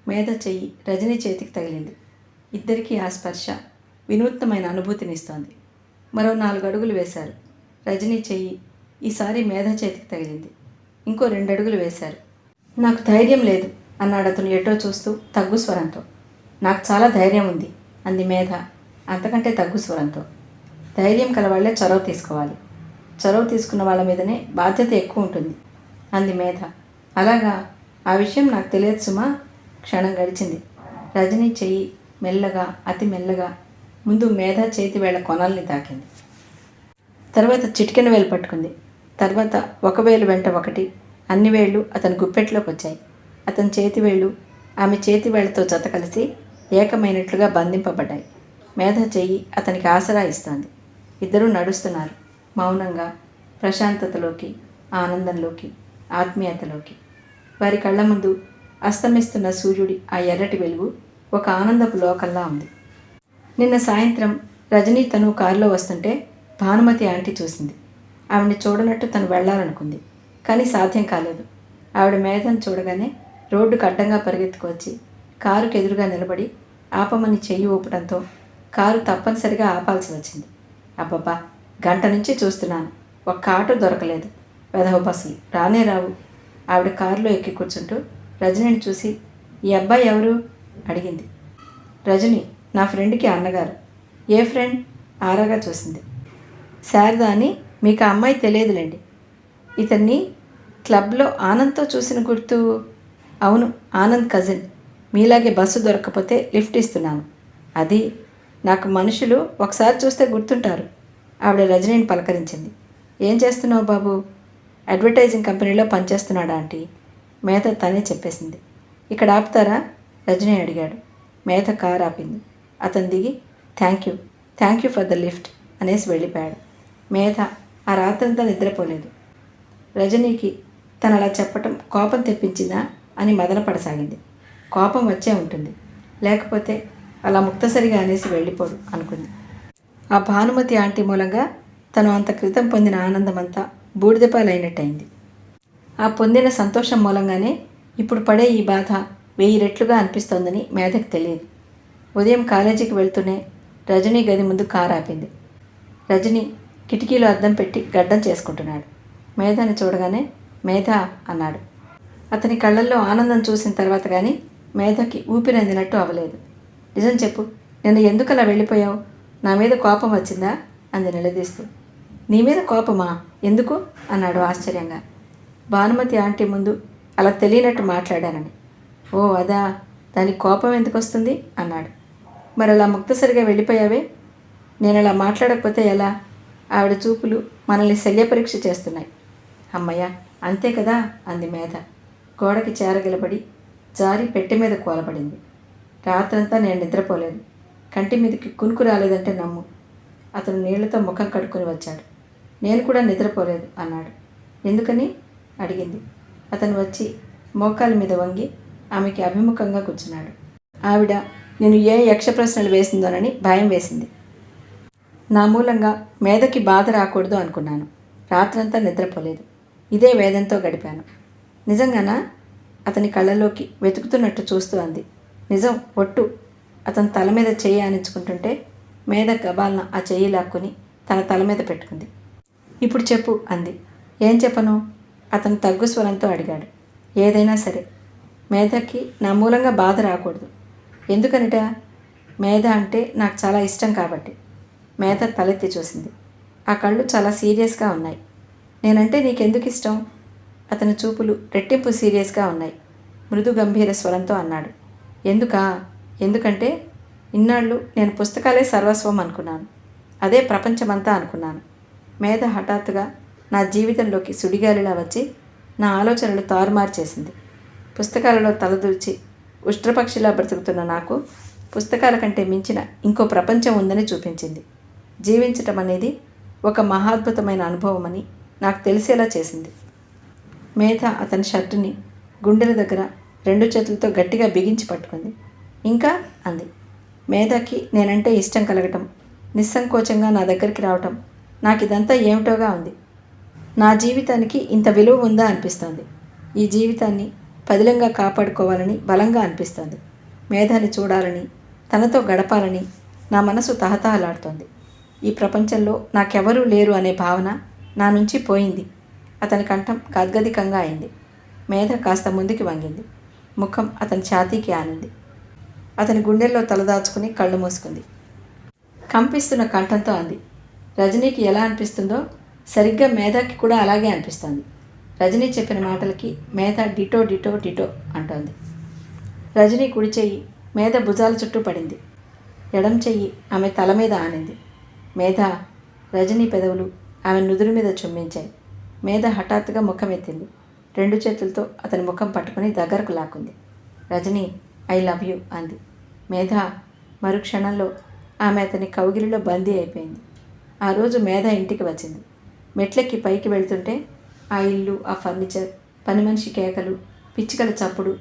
మేధ చెయ్యి రజని చేతికి తగిలింది. ఇద్దరికీ ఆ స్పర్శ వినూత్నమైన అనుభూతినిస్తోంది. మరో 4 అడుగులు వేశారు. రజని చెయ్యి ఈసారి మేధ చేతికి తగిలింది. ఇంకో 2 అడుగులు వేశారు. నాకు ధైర్యం లేదు అన్నాడు అతను ఎటో చూస్తూ తగ్గు స్వరంతో. నాకు చాలా ధైర్యం ఉంది అంది మేధ అంతకంటే తగ్గు స్వరంతో. ధైర్యం కలవాళ్లే చొరవ తీసుకోవాలి. చొరవ తీసుకున్న వాళ్ళ మీదనే బాధ్యత ఎక్కువ ఉంటుంది అంది మేధ. అలాగా, ఆ విషయం నాకు తెలియదు సుమా. క్షణం గడిచింది. రజని చెయ్యి మెల్లగా, అతి మెల్లగా ముందు మేధ చేతి వేళ్ల కొనల్ని తాకింది. తర్వాత చిటికెన వేలు పట్టుకుంది. తర్వాత ఒక వేలు వెంట ఒకటి, అన్ని వేళ్ళు అతని గుప్పెట్లోకి వచ్చాయి. అతని చేతి వేళ్ళు ఆమె చేతి వేళ్లతో జత కలిసి ఏకమైనట్లుగా బంధింపబడ్డాయి. మేధ చెయ్యి అతనికి ఆసరా ఇస్తోంది. ఇద్దరూ నడుస్తున్నారు మౌనంగా, ప్రశాంతతలోకి, ఆనందంలోకి, ఆత్మీయతలోకి. వారి కళ్ళ ముందు అస్తమిస్తున్న సూర్యుడి ఆ ఎర్రటి వెలుగు ఒక ఆనందపు లోకంలా ఉంది. నిన్న సాయంత్రం రజనీ తను కారులో వస్తుంటే భానుమతి ఆంటీ చూసింది. ఆవిడని చూడనట్టు తను వెళ్ళాలనుకుంది, కానీ సాధ్యం కాలేదు. ఆవిడ మేధను చూడగానే రోడ్డుకు అడ్డంగా పరిగెత్తుకొచ్చి కారుకు ఎదురుగా నిలబడి ఆపమని చెయ్యి ఊపడంతో కారు తప్పనిసరిగా ఆపాల్సి వచ్చింది. అబ్బబ్బా, గంట నుంచి చూస్తున్నాను, ఒక్క ఆటో దొరకలేదు. వెధవ బస్సులు రానే రావు. ఆవిడ కారులో ఎక్కి కూర్చుంటూ రజనీని చూసి, ఈ అబ్బాయి ఎవరు అడిగింది. రజని, నా ఫ్రెండ్కి అన్నగారు. ఏ ఫ్రెండ్? ఆరాగా చూసింది. శారద అని. మీకు ఆ అమ్మాయి తెలియదులేండి. ఇతన్ని క్లబ్లో ఆనంద్తో చూసిన గుర్తు. అవును, ఆనంద్ కజిన్. మీలాగే బస్సు దొరకకపోతే లిఫ్ట్ ఇస్తున్నాను. అది నాకు మనుషులు ఒకసారి చూస్తే గుర్తుంటారు. ఆవిడ రజనీని పలకరించింది. ఏం చేస్తున్నావు బాబు? అడ్వర్టైజింగ్ కంపెనీలో పనిచేస్తున్నాడా ఆంటీ? మేధ తనే చెప్పేసింది. ఇక్కడ ఆపుతారా? రజనీ అడిగాడు. మేధ కారు ఆపింది. అతను దిగి thank you for the lift అనేసి వెళ్ళిపోయాడు. మేధ ఆ రాత్రంతా నిద్రపోలేదు. రజనీకి తను అలా చెప్పటం కోపం తెప్పించిందా అని మదనపడసాగింది. కోపం వచ్చే ఉంటుంది, లేకపోతే అలా ముక్తసరిగా అనేసి వెళ్ళిపోడు అనుకుంది. ఆ భానుమతి ఆంటీ మూలంగా తను అంత క్రితం పొందిన ఆనందమంతా బూడిదపాలైనట్టయింది. ఆ పొందిన సంతోషం మూలంగానే ఇప్పుడు పడే ఈ బాధ 1000 రెట్లుగా అనిపిస్తోందని మేధకు తెలియదు. ఉదయం కాలేజీకి వెళ్తూనే రజనీ గది ముందు కారు ఆపింది. రజనీ కిటికీలో అద్దం పెట్టి గడ్డం చేసుకుంటున్నాడు. మేధని చూడగానే మేధ అన్నాడు. అతని కళ్ళల్లో ఆనందం చూసిన తర్వాత కానీ మేధకి ఊపిరందినట్టు అవ్వలేదు. నిజం చెప్పు, నిన్న ఎందుకు అలా వెళ్ళిపోయావు? నా మీద కోపం వచ్చిందా అంది నిలదీస్తూ. నీ మీద కోపమా? ఎందుకు అన్నాడు ఆశ్చర్యంగా. భానుమతి ఆంటీ ముందు అలా తెలియనట్టు మాట్లాడానని. ఓ అదా, దానికి కోపం ఎందుకు వస్తుంది అన్నాడు. మరి అలా ముక్తసరిగా వెళ్ళిపోయావే? నేను అలా మాట్లాడకపోతే ఎలా? ఆవిడ చూపులు మనల్ని శల్యపరీక్ష చేస్తున్నాయి. అమ్మయ్య, అంతే కదా అంది మేధ. గోడకి చేరగిలబడి జారి పెట్టె మీద కూలబడింది. రాత్రంతా నేను నిద్రపోలేదు. కంటి మీదకి కునుకు రాలేదంటే నమ్ము. అతను నీళ్లతో ముఖం కడుక్కొని వచ్చాడు. నేను కూడా నిద్రపోలేదు అన్నాడు. ఎందుకని అడిగింది. అతను వచ్చి మోకాల మీద వంగి ఆమెకి అభిముఖంగా కూర్చున్నాడు. ఆవిడ నేను ఏ యక్ష ప్రశ్నలు వేసిందోనని భయం వేసింది. నా మూలంగా మేధకి బాధ రాకూడదు అనుకున్నాను. రాత్రంతా నిద్రపోలేదు. ఇదే వేదంతో గడిపాను. నిజంగానా? అతని కళ్ళలోకి వెతుకుతున్నట్టు చూస్తూ అంది. నిజం, ఒట్టు. అతను తల మీద చెయ్యి ఆనించుకుంటుంటే మేధ గబాల్న ఆ చెయ్యి లాక్కుని తన తల మీద పెట్టుకుంది. ఇప్పుడు చెప్పు అంది. ఏం చెప్పను? అతను తగ్గు స్వరంతో అడిగాడు. ఏదైనా సరే. మేధకి నా మూలంగా బాధ రాకూడదు. ఎందుకనిట? మేధ అంటే నాకు చాలా ఇష్టం కాబట్టి. మేధ తలెత్తి చూసింది. ఆ కళ్ళు చాలా సీరియస్గా ఉన్నాయి. నేనంటే నీకెందుకు ఇష్టం? అతని చూపులు రెట్టింపు సీరియస్గా ఉన్నాయి. మృదు గంభీర స్వరంతో అన్నాడు. ఎందుకా? ఎందుకంటే ఇన్నాళ్ళు నేను పుస్తకాలే సర్వస్వం అనుకున్నాను. అదే ప్రపంచమంతా అనుకున్నాను. మేధ హఠాత్తుగా నా జీవితంలోకి సుడిగాలిలా వచ్చి నా ఆలోచనలు తారుమారు చేసింది. పుస్తకాలలో తలదూర్చి ఉష్ట్రపక్షిలా బ్రతుకుతున్న నాకు పుస్తకాల కంటే మించిన ఇంకో ప్రపంచం ఉందని చూపించింది. జీవించటం అనేది ఒక మహాద్భుతమైన అనుభవమని నాకు తెలిసేలా చేసింది. మేధ అతని షర్టుని గుండెల దగ్గర 2 చేతులతో గట్టిగా బిగించి పట్టుకుంది. ఇంకా అంది. మేధకి నేనంటే ఇష్టం కలగటం, నిస్సంకోచంగా నా దగ్గరికి రావటం, నాకు ఇదంతా ఏమిటోగా ఉంది. నా జీవితానికి ఇంత విలువ ఉందా అనిపిస్తోంది. ఈ జీవితాన్ని పదిలంగా కాపాడుకోవాలని బలంగా అనిపిస్తోంది. మేధాని చూడాలని, తనతో గడపాలని నా మనసు తహతహలాడుతోంది. ఈ ప్రపంచంలో నాకెవరూ లేరు అనే భావన నా నుంచి పోయింది. అతని కంఠం గద్గదికంగా అయింది. మేధ కాస్త ముందుకి వంగింది. ముఖం అతని ఛాతీకి ఆనింది. అతని గుండెల్లో తలదాచుకుని కళ్ళు మూసుకుంది. కంపిస్తున్న కంఠంతో అంది. రజనీకి ఎలా అనిపిస్తుందో సరిగ్గా మేధాకి కూడా అలాగే అనిపిస్తోంది. రజనీ చెప్పిన మాటలకి మేధ డిటో డిటో డిటో అంటోంది. రజనీ కుడి చెయ్యి మేధ భుజాల చుట్టూ పడింది. ఎడం చెయ్యి ఆమె తల మీద ఆనింది. మేధ. రజనీ పెదవులు ఆమె నుదురు మీద చుమ్మించాయి. మేధ హఠాత్తుగా ముఖం ఎత్తింది. 2 చేతులతో అతని ముఖం పట్టుకుని దగ్గరకు లాక్కుంది. రజనీ, ఐ లవ్ యూ అంది. మేధ. మరుక్షణంలో ఆమె అతని కౌగిలిలో బందీ అయిపోయింది. ఆ రోజు మేధ ఇంటికి వచ్చింది. మెట్లెక్కి పైకి వెళ్తుంటే ఆ ఇల్లు, ఆ ఫర్నిచర్, పని మనిషి కేకలు, పిచ్చుకల చప్పుడు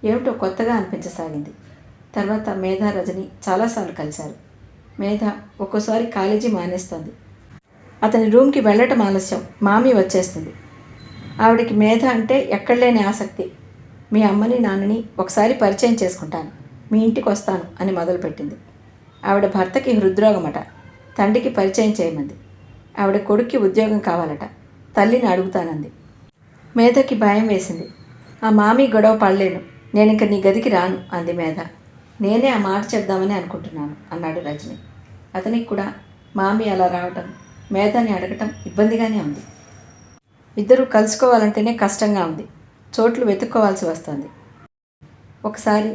ఏమిటో కొత్తగా అనిపించసాగింది. తర్వాత మేధ, రజని చాలాసార్లు కలిశారు. మేధ ఒక్కోసారి కాలేజీ మానేస్తుంది. అతని రూమ్కి వెళ్ళటం ఆలస్యం, మామీ వచ్చేస్తుంది. ఆవిడకి మేధ అంటే ఎక్కడలేని ఆసక్తి. మీ అమ్మని నాన్నని ఒకసారి పరిచయం చేసుకుంటాను, మీ ఇంటికి వస్తాను అని మొదలుపెట్టింది. ఆవిడ భర్తకి హృద్రోగమట, తండ్రికి పరిచయం చేయమంది. ఆవిడ కొడుక్కి ఉద్యోగం కావాలట, తల్లిని అడుగుతానంది. మేధకి భయం వేసింది. ఆ మామీ గొడవ పడలేను, నేనింక నీ గదికి రాను అంది మేధ. నేనే ఆ మాట చెప్దామని అనుకుంటున్నాను అన్నాడు రజని. అతనికి కూడా మామీ అలా రావటం, మేధని అడగటం ఇబ్బందిగానే ఉంది. ఇద్దరూ కలుసుకోవాలంటేనే కష్టంగా ఉంది. చోట్లు వెతుక్కోవాల్సి వస్తుంది. ఒకసారి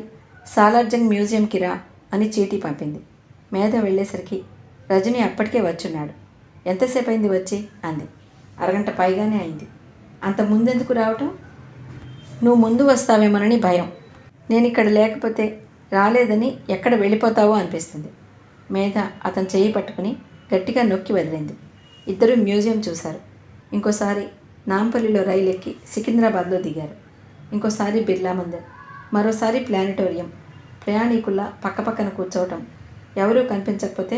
సాలార్జంగ్ మ్యూజియంకి రా అని చీటీ పంపింది. మేధ వెళ్ళేసరికి రజని అప్పటికే వచ్చున్నాడు. ఎంతసేపు అయింది వచ్చి అంది. అరగంట పైగానే అయింది. అంత ముందెందుకు రావటం? నువ్వు ముందు వస్తావేమోనని భయం. నేను ఇక్కడ లేకపోతే రాలేదని ఎక్కడ వెళ్ళిపోతావో అనిపిస్తుంది. మేధ అతను చెయ్యి పట్టుకుని గట్టిగా నొక్కి వదిలింది. ఇద్దరూ మ్యూజియం చూశారు. ఇంకోసారి నాంపల్లిలో రైలు ఎక్కి సికింద్రాబాద్లో దిగారు. ఇంకోసారి బిర్లా మందిర్, మరోసారి ప్లానిటోరియం. ప్రయాణికుల్లా పక్కపక్కన కూర్చోవటం, ఎవరూ కనిపించకపోతే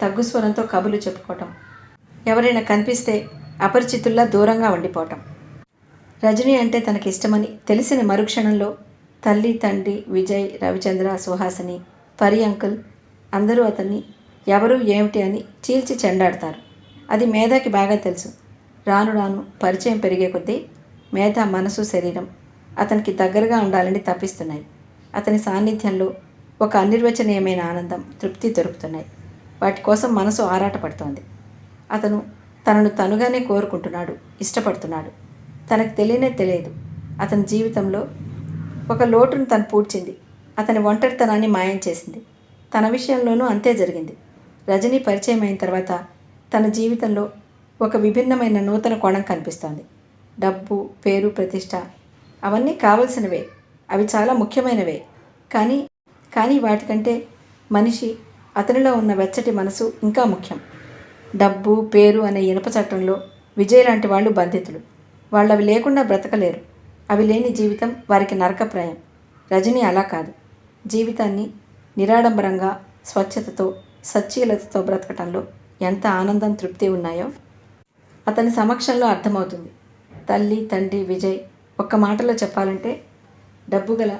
తగ్గుస్వరంతో కబుర్లు చెప్పుకోవటం, ఎవరైనా కనిపిస్తే అపరిచితుల్లా దూరంగా ఉండిపోవటం. రజనీ అంటే తనకిష్టమని తెలిసిన మరుక్షణంలో తల్లి, తండ్రి, విజయ్, రవిచంద్ర, సుహాసిని, పరి అంకుల్ అందరూ అతన్ని ఎవరు ఏమిటి అని చీల్చి చెండాడతారు. అది మేధకి బాగా తెలుసు. రాను రాను పరిచయం పెరిగే కొద్దీ మేధ మనసు, శరీరం అతనికి దగ్గరగా ఉండాలని తప్పిస్తున్నాయి. అతని సాన్నిధ్యంలో ఒక అనిర్వచనీయమైన ఆనందం, తృప్తి దొరుకుతున్నాయి. వాటి కోసం మనసు ఆరాటపడుతోంది. అతను తనను తనుగానే కోరుకుంటున్నాడు, ఇష్టపడుతున్నాడు. తనకు తెలియదు. అతని జీవితంలో ఒక లోటును తను పూడ్చింది. అతని ఒంటరితనాన్ని మాయం చేసింది. తన విషయంలోనూ అంతే జరిగింది. రజనీ పరిచయం అయిన తర్వాత తన జీవితంలో ఒక విభిన్నమైన నూతన కోణం కనిపిస్తోంది. డబ్బు, పేరు, ప్రతిష్ట అవన్నీ కావలసినవే, అవి చాలా ముఖ్యమైనవే. కానీ వాటికంటే మనిషి, అతనిలో ఉన్న వెచ్చటి మనసు ఇంకా ముఖ్యం. డబ్బు, పేరు అనే ఇనుప చట్టంలో విజయ్ లాంటి వాళ్ళు బంధితులు. వాళ్ళు అవి లేకుండా బ్రతకలేరు. అవి లేని జీవితం వారికి నరకప్రాయం. రజనీ అలా కాదు. జీవితాన్ని నిరాడంబరంగా, స్వచ్ఛతతో, సచ్చీలతతో బ్రతకటంలో ఎంత ఆనందం, తృప్తి ఉన్నాయో అతని సమక్షంలో అర్థమవుతుంది. తల్లి, తండ్రి, విజయ్ ఒక్క మాటలో చెప్పాలంటే డబ్బు గల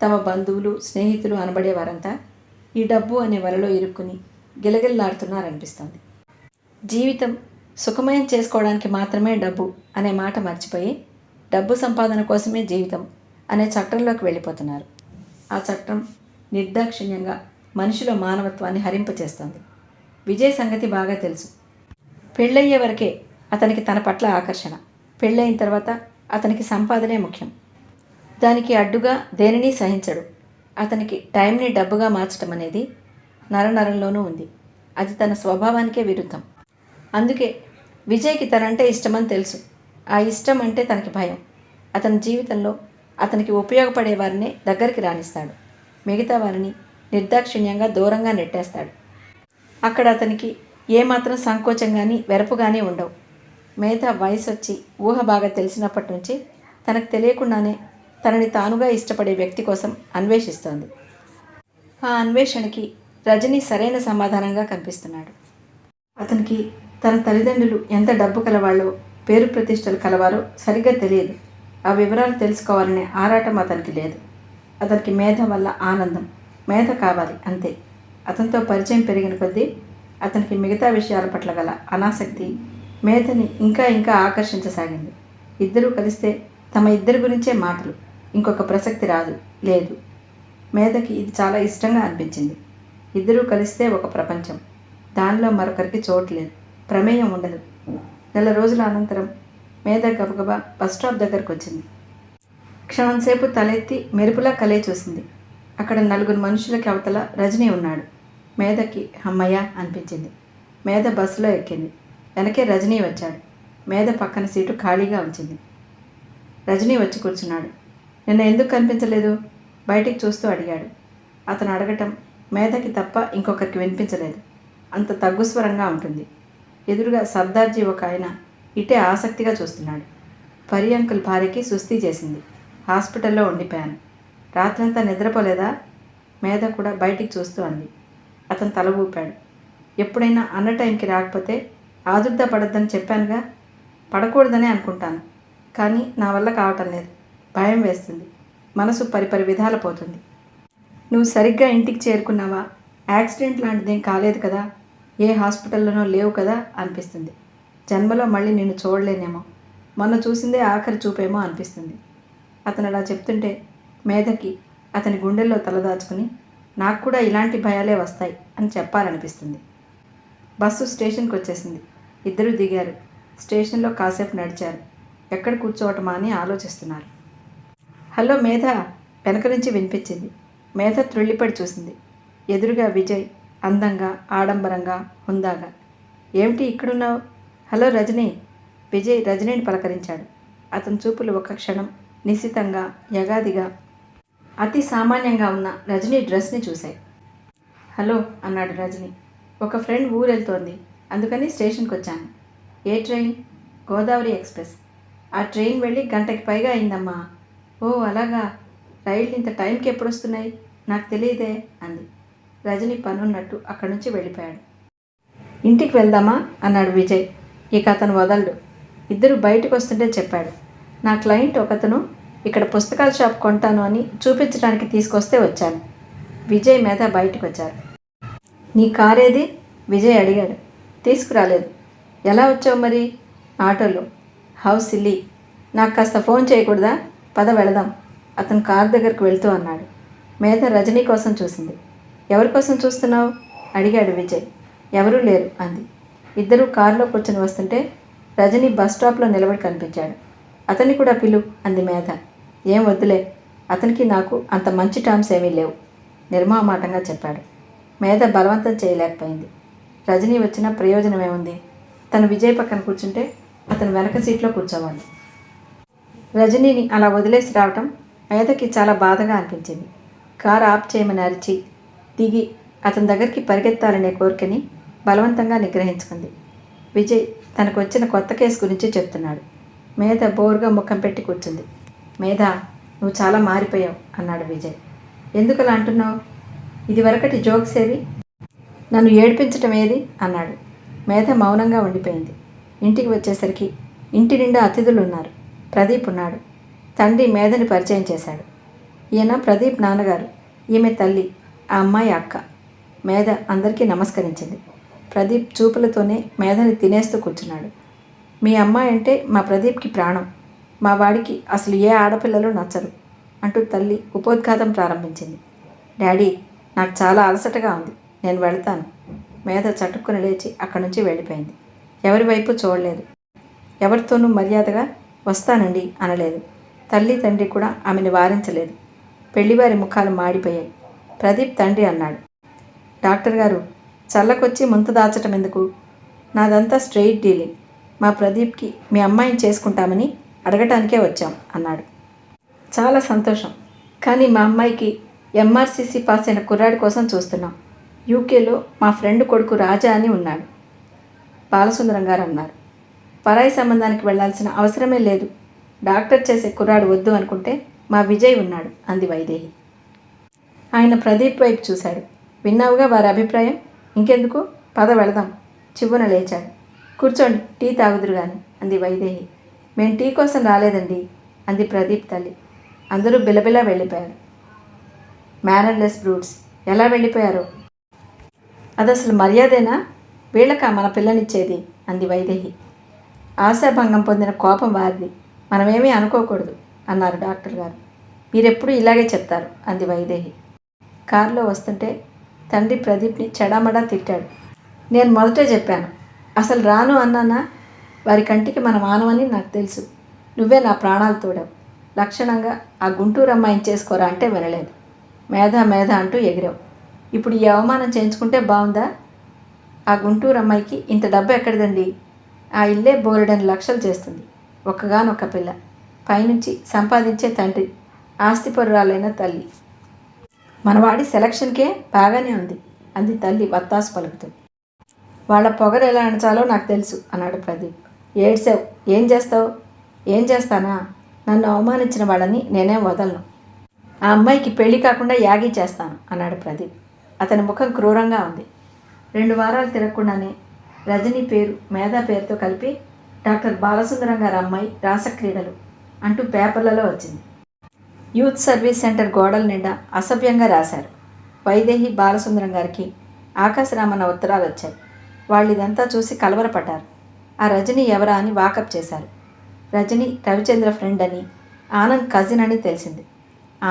తమ బంధువులు, స్నేహితులు అనబడేవారంతా ఈ డబ్బు అనే వలలో ఇరుక్కుని గిలగిల్లాడుతున్నారనిపిస్తుంది. జీవితం సుఖమయం చేసుకోవడానికి మాత్రమే డబ్బు అనే మాట మర్చిపోయి డబ్బు సంపాదన కోసమే జీవితం అనే చట్టంలోకి వెళ్ళిపోతున్నారు. ఆ చట్టం నిర్దాక్షిణ్యంగా మనిషిలో మానవత్వాన్ని హరింపచేస్తోంది. విజయ్ సంగతి బాగా తెలుసు. పెళ్ళయ్యే వరకే అతనికి తన పట్ల ఆకర్షణ. పెళ్ళయిన తర్వాత అతనికి సంపాదనే ముఖ్యం. దానికి అడ్డుగా దేనిని సహించడు. అతనికి టైంని డబ్బుగా మార్చడం అనేది నరనరంలోనూ ఉంది. అది తన స్వభావానికే విరుద్ధం. అందుకే విజయ్కి తనంటే ఇష్టమని తెలుసు. ఆ ఇష్టం అంటే తనకి భయం. అతని జీవితంలో అతనికి ఉపయోగపడే వారిని దగ్గరికి రానిస్తాడు. మిగతా వారిని నిర్దాక్షిణ్యంగా దూరంగా నెట్టేస్తాడు. అక్కడ అతనికి ఏమాత్రం సంకోచం కానీ వెరపు కానీ ఉండవు. మేధ వయసు వచ్చి ఊహ బాగా తెలిసినప్పటి నుంచి తనకు తెలియకుండానే తనని తానుగా ఇష్టపడే వ్యక్తి కోసం అన్వేషిస్తోంది. ఆ అన్వేషణకి రజనీ సరైన సమాధానంగా కనిపిస్తున్నాడు. అతనికి తన తల్లిదండ్రులు ఎంత డబ్బు కలవాళ్ళో, పేరు ప్రతిష్టలు కలవారో సరిగ్గా తెలియదు. ఆ వివరాలు తెలుసుకోవాలనే ఆరాటం అతనికి లేదు. అతనికి మేధ వల్ల ఆనందం, మేధ కావాలి అంతే. అతనితో పరిచయం పెరిగిన కొద్దీ అతనికి మిగతా విషయాల పట్ల గల అనాసక్తి మేధని ఇంకా ఇంకా ఆకర్షించసాగింది. ఇద్దరూ కలిస్తే తమ ఇద్దరి గురించే మాటలు, ఇంకొక ప్రసక్తి రాదు లేదు. మేధకి ఇది చాలా ఇష్టంగా అనిపించింది. ఇద్దరూ కలిస్తే ఒక ప్రపంచం, దానిలో మరొకరికి చోటు లేదు, ప్రమేయం ఉండదు. నెల రోజుల అనంతరం మేధ గబగబా బస్ స్టాప్ దగ్గరకు వచ్చింది. క్షణంసేపు తలెత్తి మెరుపులా కలే చూసింది. అక్కడ 4 మనుషులకి అవతల రజనీ ఉన్నాడు. మేధకి అమ్మయ్య అనిపించింది. మేధ బస్సులో ఎక్కింది. వెనకే రజనీ వచ్చాడు. మేధ పక్కన సీటు ఖాళీగా ఉంచింది. రజనీ వచ్చి కూర్చున్నాడు. నిన్న ఎందుకు కనిపించలేదు? బయటికి చూస్తూ అడిగాడు. అతను అడగటం మేధకి తప్ప ఇంకొకరికి వినిపించలేదు. అంత తగ్గుస్వరంగా ఉంటుంది. ఎదురుగా సర్దార్జీ ఒక ఆయన ఇటే ఆసక్తిగా చూస్తున్నాడు. పరి అంకుల్ భార్యకి సుస్థి చేసింది. హాస్పిటల్లో ఉండిపోయాను. రాత్రంతా నిద్రపోలేదా? మేధ కూడా బయటికి చూస్తూ అంది. అతను తల ఊపాడు. ఎప్పుడైనా అన్న టైంకి రాకపోతే ఆదుర్దా పడద్దని చెప్పానుగా. పడకూడదనే అనుకుంటాను, కానీ నా వల్ల కావటం లేదు. భయం వేస్తుంది. మనసు పరిపరి విధాల పోతుంది. నువ్వు సరిగ్గా ఇంటికి చేరుకున్నావా? యాక్సిడెంట్ లాంటిదేం కాలేదు కదా? ఏ హాస్పిటల్లోనో లేవు కదా అనిపిస్తుంది. జన్మలో మళ్ళీ నిన్ను చూడలేనేమో. మొన్న చూసిందే ఆఖరి చూపేమో అనిపిస్తుంది. అతను అలా చెప్తుంటే మేధకి అతని గుండెల్లో తలదాచుకుని నాకు కూడా ఇలాంటి భయాలే వస్తాయి అని చెప్పాలనిపిస్తుంది. బస్సు స్టేషన్కి వచ్చేసింది. ఇద్దరూ దిగారు. స్టేషన్లో కాసేపు నడిచారు. ఎక్కడ కూర్చోవటమా అని ఆలోచిస్తున్నారు. హలో మేధ, వెనక నుంచి వినిపించింది. మేధ త్రుళ్ళిపడి చూసింది. ఎదురుగా విజయ్, అందంగా, ఆడంబరంగా, హుందాగా. ఏమిటి ఇక్కడున్నావు? హలో రజనీ. విజయ్ రజనీని పలకరించాడు. అతని చూపులు ఒక క్షణం నిశితంగా, యగాదిగా అతి సామాన్యంగా ఉన్న రజనీ డ్రెస్ని చూశాయి. హలో అన్నాడు రజనీ. ఒక ఫ్రెండ్ ఊరెళ్తోంది, అందుకని స్టేషన్కి వచ్చాను. ఏ ట్రైన్? గోదావరి ఎక్స్ప్రెస్. ఆ ట్రైన్ వెళ్ళి గంటకి పైగా అయిందమ్మా. ఓ అలాగా. రైళ్ళు ఇంత టైంకి ఎప్పుడు వస్తున్నాయి? నాకు తెలియదే అంది. రజనీ పనున్నట్టు అక్కడి నుంచి వెళ్ళిపోయాడు. ఇంటికి వెళ్దామా అన్నాడు విజయ్. ఇక అతను వదలడు. ఇద్దరు బయటకు వస్తుంటే చెప్పాడు. నా క్లయింట్ ఒకతను ఇక్కడ పుస్తకాల షాప్ కొంటాను అని చూపించడానికి తీసుకొస్తే వచ్చాను. విజయ్ మీద బయటకు వచ్చారు. నీ కారేది? విజయ్ అడిగాడు. తీసుకురాలేదు. ఎలా వచ్చావు మరి? ఆటోలో. How silly. నాకు కాస్త ఫోన్ చేయకూడదా? పద వెళదాం. అతను కారు దగ్గరకు వెళ్తూ అన్నాడు. మేధ రజనీ కోసం చూసింది. ఎవరి కోసం చూస్తున్నావు అడిగాడు విజయ్. ఎవరూ లేరు అంది. ఇద్దరూ కారులో కూర్చొని వస్తుంటే రజనీ బస్ స్టాప్లో నిలబడి కనిపించాడు. అతన్ని కూడా పిలు అంది మేధ. ఏం వద్దులే, అతనికి నాకు అంత మంచి టర్మ్స్ ఏమీ లేవు నిర్మమాటంగా చెప్పాడు. మేధ బలవంతం చేయలేకపోయింది. రజనీ వచ్చిన ప్రయోజనం ఏముంది? తను విజయ్ పక్కన కూర్చుంటే అతను వెనక సీట్లో కూర్చోవాలి. రజనీని అలా వదిలేసి రావటం మేధకి చాలా బాధగా అనిపించింది. కారు ఆఫ్ చేయమని అరిచి దిగి అతని దగ్గరికి పరిగెత్తాలనే కోరికని బలవంతంగా నిగ్రహించుకుంది. విజయ్ తనకు వచ్చిన కొత్త కేసు గురించి చెప్తున్నాడు. మేధ బోరుగా ముఖం పెట్టి కూర్చుంది. మేధ, నువ్వు చాలా మారిపోయావు అన్నాడు విజయ్. ఎందుకు అలా అంటున్నావు? ఇదివరకటి జోక్స్ ఏవి? నన్ను ఏడిపించటం ఏది అన్నాడు. మేధ మౌనంగా ఉండిపోయింది. ఇంటికి వచ్చేసరికి ఇంటి నిండా అతిథులు ఉన్నారు. ప్రదీప్ ఉన్నాడు. తండ్రి మేధని పరిచయం చేశాడు. ఈయన ప్రదీప్ నాన్నగారు, ఈమె తల్లి, ఆ అమ్మాయి అక్క. మేధ అందరికీ నమస్కరించింది. ప్రదీప్ చూపులతోనే మేధని తినేస్తూ కూర్చున్నాడు. మీ అమ్మాయి అంటే మా ప్రదీప్కి ప్రాణం. మా వాడికి అసలు ఏ ఆడపిల్లలు నచ్చరు అంటూ తల్లి ఉపోద్ఘాతం ప్రారంభించింది. డాడీ, నాకు చాలా అలసటగా ఉంది, నేను వెళ్తాను. మేధ చటుక్కున లేచి అక్కడి నుంచి వెళ్ళిపోయింది. ఎవరి వైపు చూడలేదు. ఎవరితోనూ మర్యాదగా వస్తానండి అనలేదు. తల్లి తండ్రి కూడా ఆమెను వారించలేదు. పెళ్లివారి ముఖాలు మాడిపోయాయి. ప్రదీప్ తండ్రి అన్నాడు, డాక్టర్ గారు, చల్లకొచ్చి ముంత దాచటం ఎందుకు? నాదంతా స్ట్రెయిట్ డీలింగ్. మా ప్రదీప్కి మీ అమ్మాయిని చేసుకుంటామని అడగటానికే వచ్చాం అన్నాడు. చాలా సంతోషం. కానీ మా అమ్మాయికి ఎంఆర్సీసీ పాస్ అయిన కుర్రాడి కోసం చూస్తున్నాం. యూకేలో మా ఫ్రెండ్ కొడుకు రాజా అని ఉన్నాడు, బాలసుందరం గారు అన్నారు. పరాయి సంబంధానికి వెళ్లాల్సిన అవసరమే లేదు. డాక్టర్ చేసే కుర్రాడు వద్దు అనుకుంటే మా విజయ్ ఉన్నాడు అంది వైదేహి. ఆయన ప్రదీప్ వైపు చూశాడు. విన్నావుగా వారి అభిప్రాయం. ఇంకెందుకు, పద వెళదాం. చివ్వున లేచాడు. కూర్చోండి, టీ తాగుదురు గాని అంది వైదేహి. మేం టీ కోసం రాలేదండి అంది ప్రదీప్ తల్లి. అందరూ బిలబిలా వెళ్ళిపోయారు. మేనర్లెస్ బ్రూట్స్ ఎలా వెళ్ళిపోయారో. అది అసలు మర్యాదేనా? వీళ్ళకా మన పిల్లనిచ్చేది అంది వైదేహి. ఆశాభంగం పొందిన కోపం వారిది, మనమేమీ అనుకోకూడదు అన్నారు డాక్టర్ గారు. మీరెప్పుడు ఇలాగే చెప్తారు అంది వైదేహి. కారులో వస్తుంటే తండ్రి ప్రదీప్ని చెడామడా తిట్టాడు. నేను మొదటే చెప్పాను, అసలు రాను అన్నానా? వారి కంటికి మన మానవని నాకు తెలుసు. నువ్వే నా ప్రాణాలు తోడావు. లక్షణంగా ఆ గుంటూరు అమ్మాయిని చేసుకోరా అంటే వినలేదు. మేధ మేధ అంటూ ఎగిరావు. ఇప్పుడు ఈ అవమానం చేయించుకుంటే బాగుందా? ఆ గుంటూరు అమ్మాయికి ఇంత డబ్బు ఎక్కడిదండి? ఆ ఇల్లే బోలెడని లక్షలు చేస్తుంది. ఒక్కగానొక్క పిల్ల, పైనుంచి సంపాదించే తండ్రి, ఆస్తిపరురాలైన తల్లి. మనవాడి సెలక్షన్కే బాగానే ఉంది అంది తల్లి వత్తాసు పలుకుతూ. వాళ్ళ పొగరు ఎలా అణచాలో నాకు తెలుసు అన్నాడు ప్రదీప్. ఏడ్సావు, ఏం చేస్తావు? ఏం చేస్తానా? నన్ను అవమానించిన వాళ్ళని నేనేం వదలను. ఆ అమ్మాయికి పెళ్లి కాకుండా యాగి చేస్తాను అన్నాడు ప్రదీప్. అతని ముఖం క్రూరంగా ఉంది. 2 వారాలు తిరగకుండానే రజనీ పేరు మేధా పేరుతో కలిపి డాక్టర్ బాలసుందరం గారి అమ్మాయి రాసక్రీడలు అంటూ పేపర్లలో వచ్చింది. యూత్ సర్వీస్ సెంటర్ గోడల నిండా అసభ్యంగా రాశారు. వైదేహి బాలసుందరం గారికి ఆకాశరామన్న ఉత్తరాలు వచ్చాయి. వాళ్ళు ఇదంతా చూసి కలవరపడ్డారు. ఆ రజనీ ఎవరా అని వాకప్ చేశారు. రజనీ రవిచంద్ర ఫ్రెండ్ అని, ఆనంద్ కజిన్ అని తెలిసింది.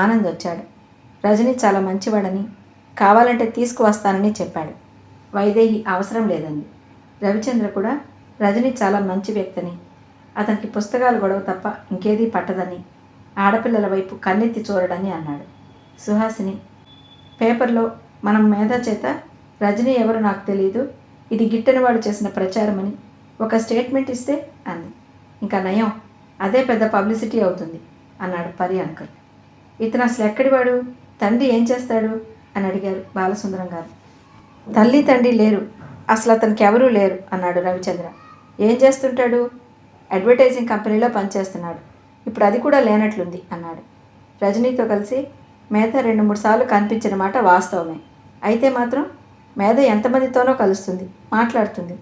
ఆనంద్ వచ్చాడు. రజనీ చాలా మంచివాడని, కావాలంటే తీసుకువస్తానని చెప్పాడు. వైదేహి అవసరం లేదండి. రవిచంద్ర కూడా రజనీ చాలా మంచి వ్యక్తిని, అతనికి పుస్తకాలు గొడవ తప్ప ఇంకేదీ పట్టదని, ఆడపిల్లల వైపు కన్నెత్తి చూడడని అన్నాడు. సుహాసిని, పేపర్లో మనం మేధా చేత రజనీ ఎవరు నాకు తెలియదు, ఇది గిట్టనివాడు చేసిన ప్రచారమని ఒక స్టేట్మెంట్ ఇస్తే అంది. ఇంకా నయం, అదే పెద్ద పబ్లిసిటీ అవుతుంది అన్నాడు పరి అంకుల్. ఇతను అసలు ఎక్కడివాడు? తండ్రి ఏం చేస్తాడు అని అడిగారు బాలసుందరం గారు. తల్లి తండ్రి లేరు, అసలు అతనికి ఎవరూ లేరు అన్నాడు రవిచంద్ర. ఏం చేస్తుంటాడు? అడ్వర్టైజింగ్ కంపెనీలో పనిచేస్తున్నాడు. ఇప్పుడు అది కూడా లేనట్లుంది అన్నాడు. రజనీతో కలిసి మేధ 2-3 సార్లు కనిపించిన మాట వాస్తవమే. అయితే మాత్రం మేధ ఎంతమందితోనో కలుస్తుంది, మాట్లాడుతుంది.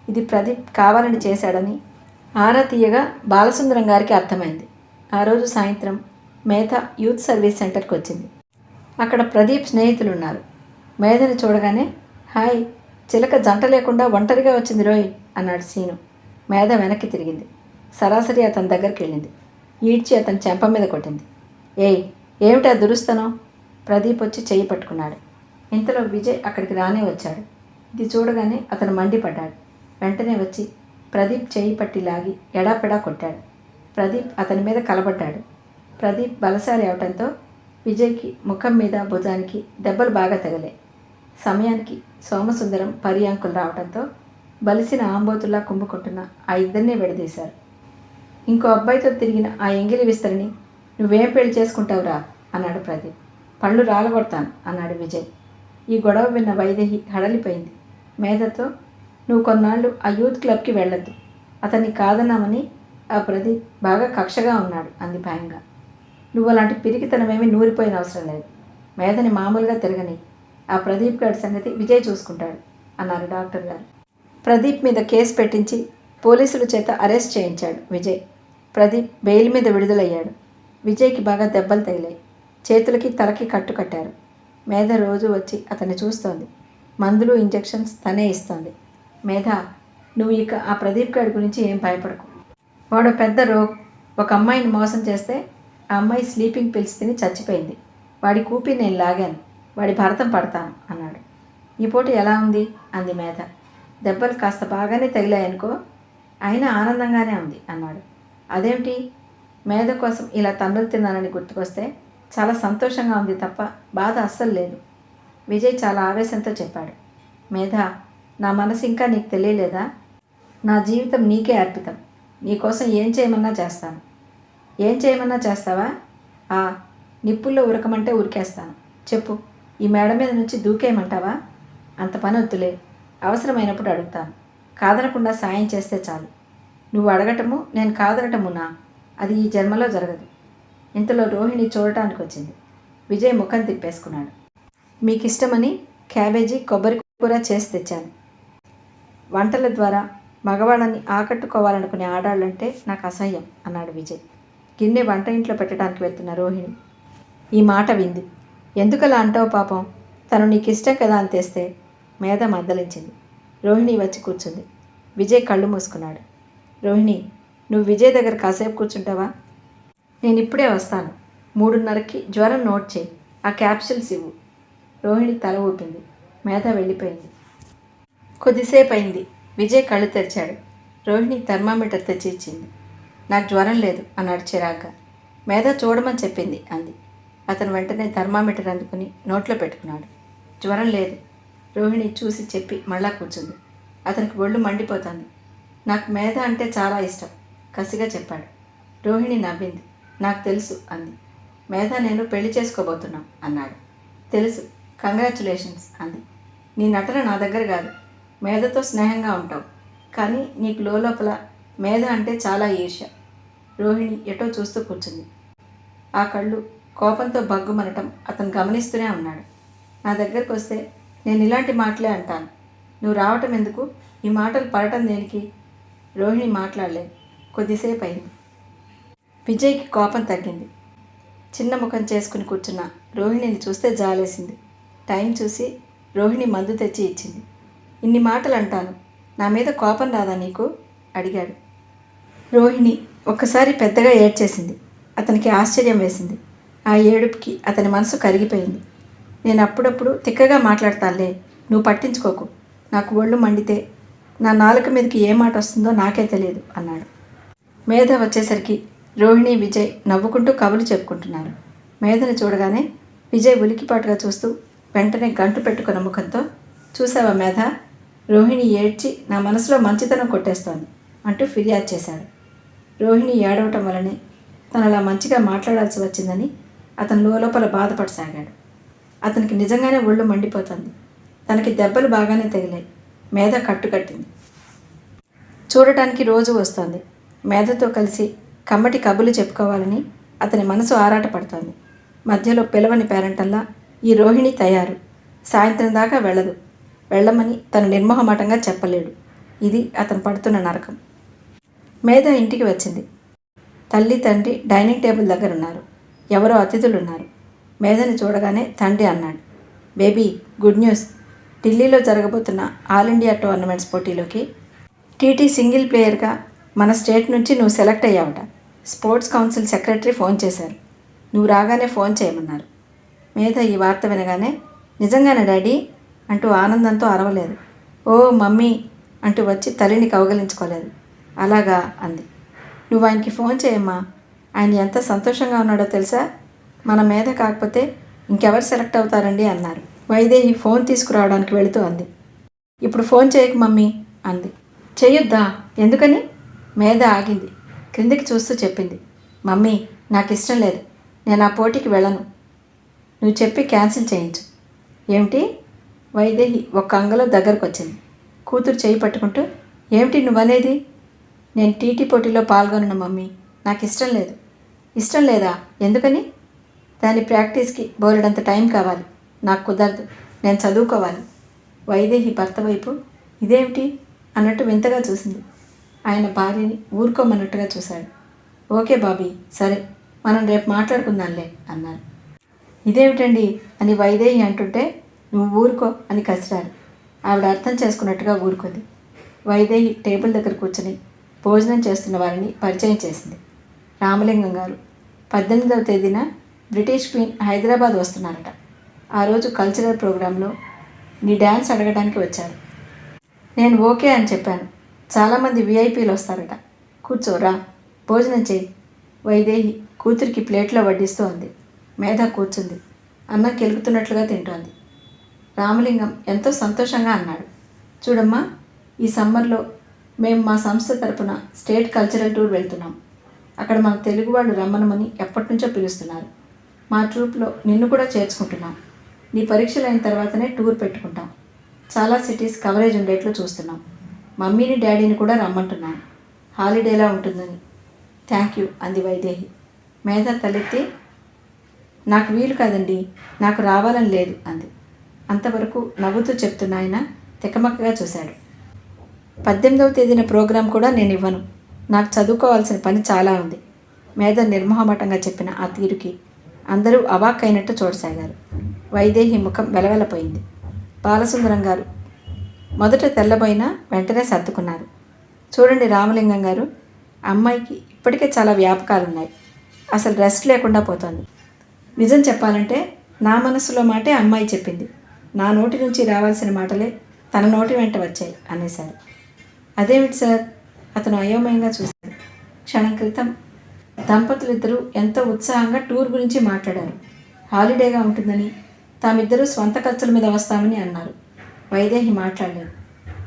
ఇది ప్రదీప్ కావాలని చేశాడని ఆరా తీయగా బాలసుందరం గారికి అర్థమైంది. ఆ రోజు సాయంత్రం మేధ యూత్ సర్వీస్ సెంటర్కి వచ్చింది. అక్కడ ప్రదీప్ స్నేహితులు ఉన్నారు. మేధని చూడగానే, హాయ్, చిలక జంట లేకుండా ఒంటరిగా వచ్చింది రోయ్ అన్నాడు సీను. మేధ వెనక్కి తిరిగింది. సరాసరి అతని దగ్గరికి వెళ్ళింది. ఈడ్చి అతని చెంప మీద కొట్టింది. ఏయ్, ఏమిటా దురుస్తనం? ప్రదీప్ వచ్చి చెయ్యి పట్టుకున్నాడు. ఇంతలో విజయ్ అక్కడికి రానే వచ్చాడు. ఇది చూడగానే అతను మండిపడ్డాడు. వెంటనే వచ్చి ప్రదీప్ చెయ్యి పట్టి లాగి ఎడాపెడా కొట్టాడు. ప్రదీప్ అతని మీద కలబడ్డాడు. ప్రదీప్ బలశాలి అవటంతో విజయ్కి ముఖం మీద భుజానికి దెబ్బలు బాగా తగిలాయి. సమయానికి సోమసుందరం పరి అంకుల్ రావడంతో బలిసిన ఆంబోతుల్లా కుంభుకుంటున్న ఆ ఇద్దరినే విడదీశారు. ఇంకో అబ్బాయితో తిరిగిన ఆ ఎంగిలి విస్తరిని నువ్వేం పెళ్లి చేసుకుంటావురా అన్నాడు ప్రదీప్. పళ్ళు రాలగొడతాను అన్నాడు విజయ్. ఈ గొడవ విన్న వైదేహి హడలిపోయింది. మేధతో, నువ్వు కొన్నాళ్ళు ఆ యూత్ క్లబ్కి వెళ్ళొద్దు, అతన్ని కాదన్నామని ఆ ప్రదీప్ బాగా కక్షగా ఉన్నాడు అంది భయంగా. నువ్వు అలాంటి పిరికితనమేమీ నూరిపోయిన అవసరం లేదు. మేధని మామూలుగా తిరగని, ఆ ప్రదీప్ గారి సంగతి విజయ్ చూసుకుంటాడు అన్నారు డాక్టర్ గారు. ప్రదీప్ మీద కేసు పెట్టించి పోలీసుల చేత అరెస్ట్ చేయించాడు విజయ్. ప్రదీప్ బెయిల్ మీద విడుదలయ్యాడు. విజయ్కి బాగా దెబ్బలు తగిలాయి. చేతులకి తలకి కట్టు కట్టారు. మేధ రోజు వచ్చి అతన్ని చూస్తోంది. మందులు ఇంజెక్షన్స్ తనే ఇస్తోంది. మేధ, నువ్వు ఇక ఆ ప్రదీప్ గారి గురించి ఏం భయపడకు. వాడు పెద్ద రోగ్. ఒక అమ్మాయిని మోసం చేస్తే ఆ అమ్మాయి స్లీపింగ్ పిల్స్ తిని చచ్చిపోయింది. వాడి కూపి నేను లాగాను. వాడి భరతం పడతాను అన్నాడు. ఈ పూట ఎలా ఉంది అంది మేధ. దెబ్బలు కాస్త బాగానే తగిలాయనుకో, అయినా ఆనందంగానే ఉంది అన్నాడు. అదేమిటి? మేధ కోసం ఇలా తన్నులు తిన్నానని గుర్తుకొస్తే చాలా సంతోషంగా ఉంది తప్ప బాధ అస్సలు లేదు. విజయ్ చాలా ఆవేశంతో చెప్పాడు. మేధ, నా మనసు ఇంకా నీకు తెలియలేదా? నా జీవితం నీకే అర్పితం. నీకోసం ఏం చేయమన్నా చేస్తాను. ఏం చేయమన్నా చేస్తావా? నిప్పుల్లో ఉరకమంటే ఉరికేస్తాను. చెప్పు, ఈ మేడ మీద నుంచి దూకేయమంటావా? అంత పని వద్దులే, అవసరమైనప్పుడు అడుగుతాను. కాదనకుండా సాయం చేస్తే చాలు. నువ్వు అడగటము నేను కాదనటమునా? అది ఈ జన్మలో జరగదు. ఇంతలో రోహిణి చూడటానికి వచ్చింది. విజయ్ ముఖం తిప్పేసుకున్నాడు. మీకు ఇష్టమని క్యాబేజీ కొబ్బరి కూర చేసి తెచ్చాను. వంటల ద్వారా మగవాళ్ళని ఆకట్టుకోవాలనుకునే ఆడాళ్ళంటే నాకు అసహ్యం అన్నాడు విజయ్. గిన్నె వంట ఇంట్లో పెట్టడానికి వెళ్తున్న రోహిణి ఈ మాట వింది. ఎందుకలా అంటావు పాపం, తను నీకు ఇష్టం కదా అని తెస్తే. మేధ మద్దలించింది. రోహిణి వచ్చి కూర్చుంది. విజయ్ కళ్ళు మూసుకున్నాడు. రోహిణి, నువ్వు విజయ్ దగ్గర కాసేపు కూర్చుంటావా? నేను ఇప్పుడే వస్తాను. 3:30కి జ్వరం నోట్ చేయి. ఆ క్యాప్సూల్స్ ఇవ్వు. రోహిణి తల ఊపింది. మేధ వెళ్ళిపోయింది. కొద్దిసేపు అయింది. విజయ్ కళ్ళు తెరిచాడు. రోహిణి థర్మామీటర్ తెచ్చి ఇచ్చింది. నాకు జ్వరం లేదు అన్నాడు చిరాగ్గా. మేధ చూడమని చెప్పింది అంది. అతను వెంటనే థర్మామీటర్ అందుకుని నోట్లో పెట్టుకున్నాడు. జ్వరం లేదు. రోహిణి చూసి చెప్పి మళ్ళా కూర్చుంది. అతనికి ఒళ్ళు మండిపోతుంది. నాకు మేధ అంటే చాలా ఇష్టం కసిగా చెప్పాడు. రోహిణి నవ్వింది. నాకు తెలుసు అంది. మేధ నేను పెళ్లి చేసుకోబోతున్నాం అన్నాడు. తెలుసు, కంగ్రాచులేషన్స్ అంది. నీ నటన నా దగ్గర కాదు. మేధతో స్నేహంగా ఉంటావు, కానీ నీకు లోపల మేధ అంటే చాలా ఈర్ష్య. రోహిణి ఎటో చూస్తూ కూర్చుంది. ఆ కళ్ళు కోపంతో బగ్గుమనటం అతను గమనిస్తూనే ఉన్నాడు. నా దగ్గరకు వస్తే నేను ఇలాంటి మాటలే అంటాను. నువ్వు రావటం ఎందుకు? ఈ మాటలు పడటం దేనికి? రోహిణి మాట్లాడలేదు. కొద్దిసేపు అయింది. విజయ్కి కోపం తగ్గింది. చిన్న ముఖం చేసుకుని కూర్చున్న రోహిణిని చూస్తే జాలేసింది. టైం చూసి రోహిణి మందు తెచ్చి ఇచ్చింది. ఇన్ని మాటలు అంటాను, నా మీద కోపం రాదా నీకు? అడిగాడు. రోహిణి ఒక్కసారి పెద్దగా ఏడ్చేసింది. అతనికి ఆశ్చర్యం వేసింది. ఆ ఏడుపుకి అతని మనసు కరిగిపోయింది. నేను అప్పుడప్పుడు తిక్కగా మాట్లాడతానులే, నువ్వు పట్టించుకోకు. నాకు ఒళ్ళు మండితే నా నాలుక మీదకి ఏ మాట వస్తుందో నాకే తెలియదు అన్నాడు. మేధ వచ్చేసరికి రోహిణి, విజయ్ నవ్వుకుంటూ కబుర్లు చెప్పుకుంటున్నారు. మేధను చూడగానే విజయ్ ఉలికిపాటుగా చూస్తూ వెంటనే గంటు పెట్టుకున్న ముఖంతో, చూసావా మేధ, రోహిణి ఏడ్చి నా మనసులో మంచితనం కొట్టేస్తోంది అంటూ ఫిర్యాదు చేశాడు. రోహిణి ఏడవటం వల్లనే తను అలా మంచిగా మాట్లాడాల్సి వచ్చిందని అతను లోపల బాధపడసాగాడు. అతనికి నిజంగానే ఒళ్ళు మండిపోతుంది. తనకి దెబ్బలు బాగానే తగిలాయి. మేధ కట్టుకట్టింది. చూడటానికి రోజు వస్తోంది. మేధతో కలిసి కమ్మటి కబుర్లు చెప్పుకోవాలని అతని మనసు ఆరాటపడుతోంది. మధ్యలో పిలవని పేరంటల్లా ఈ రోహిణి తయారు. సాయంత్రం దాకా వెళ్ళదు. వెళ్ళమని తను నిర్మోహమాటంగా చెప్పలేడు. ఇది అతను పడుతున్న నరకం. మేధ ఇంటికి వచ్చింది. తల్లి, తండ్రి డైనింగ్ టేబుల్ దగ్గర ఉన్నారు. ఎవరో అతిథులు ఉన్నారు. మేధని చూడగానే తండ్రి అన్నాడు, బేబీ, గుడ్ న్యూస్. ఢిల్లీలో జరగబోతున్న ఆల్ ఇండియా టోర్నమెంట్స్ పోటీలోకి టీటీ సింగిల్ ప్లేయర్గా మన స్టేట్ నుంచి నువ్వు సెలెక్ట్ అయ్యావట. స్పోర్ట్స్ కౌన్సిల్ సెక్రటరీ ఫోన్ చేశారు. నువ్వు రాగానే ఫోన్ చేయమన్నారు. మేధ ఈ వార్త వినగానే, నిజంగానే డాడీ అంటూ ఆనందంతో అరవలేదు. ఓ మమ్మీ అంటూ వచ్చి తల్లిని కౌగలించుకోలేదు. అలాగా అంది. నువ్వు ఆయనకి ఫోన్ చేయమ్మా. ఆయన ఎంత సంతోషంగా ఉన్నాడో తెలుసా? మన మేధ కాకపోతే ఇంకెవరు సెలెక్ట్ అవుతారండి అన్నారు. వైదేహి ఫోన్ తీసుకురావడానికి వెళుతూ అంది. ఇప్పుడు ఫోన్ చేయకు మమ్మీ అంది. చెయ్యొద్దా? ఎందుకని? మేధ ఆగింది. క్రిందికి చూస్తూ చెప్పింది, మమ్మీ, నాకు ఇష్టం లేదు. నేను ఆ పోటీకి వెళ్ళను. నువ్వు చెప్పి క్యాన్సిల్ చేయించు. ఏమిటి? వైదేహి ఒక్క అంగలో దగ్గరకు వచ్చింది. కూతురు చేయి పట్టుకుంటూ, ఏమిటి నువ్వనేది? నేను టీటీ పోటీలో పాల్గొనను మమ్మీ. నాకు ఇష్టం లేదు. ఇష్టం లేదా? ఎందుకని? దాని ప్రాక్టీస్కి బోలెడంత టైం కావాలి. నాకు కుదరదు. నేను చదువుకోవాలి. వైదేహి భర్త వైపు ఇదేమిటి అన్నట్టు వింతగా చూసింది. ఆయన భార్యని ఊరుకోమన్నట్టుగా చూశాడు. ఓకే బాబీ, సరే, మనం రేపు మాట్లాడుకుందాంలే అన్నారు. ఇదేమిటండి అని వైదేహి అంటుంటే, నువ్వు ఊరుకో అని కసిరారు. ఆవిడ అర్థం చేసుకున్నట్టుగా ఊరుకుంది. వైదేహి టేబుల్ దగ్గర కూర్చొని భోజనం చేస్తున్న వారిని పరిచయం చేసింది. రామలింగం గారు 18వ తేదీన బ్రిటిష్ క్వీన్ హైదరాబాద్ వస్తున్నారట. ఆ రోజు కల్చరల్ ప్రోగ్రాంలో నీ డ్యాన్స్ అడగడానికి వచ్చారు. నేను ఓకే అని చెప్పాను. చాలామంది విఐపీలు వస్తారట. కూర్చోరా, భోజనం చేయి. వైదేహి కూతురికి ప్లేట్లో వడ్డిస్తూ ఉంది. మేధ కూర్చుంది. అన్నం కెలుకుతున్నట్లుగా తింటోంది. రామలింగం ఎంతో సంతోషంగా అన్నాడు, చూడమ్మా, ఈ సమ్మర్లో మేము మా సంస్థ తరపున స్టేట్ కల్చరల్ టూర్ వెళ్తున్నాం. అక్కడ మన తెలుగు వాళ్ళు రమ్మనమని ఎప్పటి నుంచో పిలుస్తున్నారు. మా ట్రూప్లో నిన్ను కూడా చేర్చుకుంటున్నాం. నీ పరీక్షలు అయిన తర్వాతనే టూర్ పెట్టుకుంటాం. చాలా సిటీస్ కవరేజ్ ఉండేట్లు చూస్తున్నాం. మమ్మీని డాడీని కూడా రమ్మంటున్నాం. హాలిడేలా ఉంటుందని. థ్యాంక్ యూ అంది వైదేహి. మేధ తలెత్తి, నాకు వీలు కాదండి, నాకు రావాలని లేదు అంది. అంతవరకు నవ్వుతూ చెప్తున్న ఆయన తికమక్కగా చూశాడు. 18వ తేదీన ప్రోగ్రాం కూడా నేను ఇవ్వను. నాకు చదువుకోవాల్సిన పని చాలా ఉంది. మేధ నిర్మోహమాటంగా చెప్పిన ఆ తీరుకి అందరూ అవాక్కైనట్టు చూడసాగారు. వైదేహి ముఖం వెలవెలపోయింది. బాలసుందరం గారు మొదట తెల్లబోయినా వెంటనే సర్దుకున్నారు. చూడండి రామలింగం గారు, అమ్మాయికి ఇప్పటికే చాలా వ్యాపకాలున్నాయి. అసలు రెస్ట్ లేకుండా పోతోంది. నిజం చెప్పాలంటే నా మనసులో మాటే అమ్మాయి చెప్పింది. నా నోటి నుంచి రావాల్సిన మాటలే తన నోటి వెంట వచ్చాయి అనేశారు. అదేమిటి సార్? అతను అయోమయంగా చూశాడు. క్షణం క్రితం దంపతులిద్దరూ ఎంతో ఉత్సాహంగా టూర్ గురించి మాట్లాడారు. హాలిడేగా ఉంటుందని, తామిద్దరూ స్వంత ఖర్చుల మీద వస్తామని అన్నారు. వైదేహి మాట్లాడలేదు.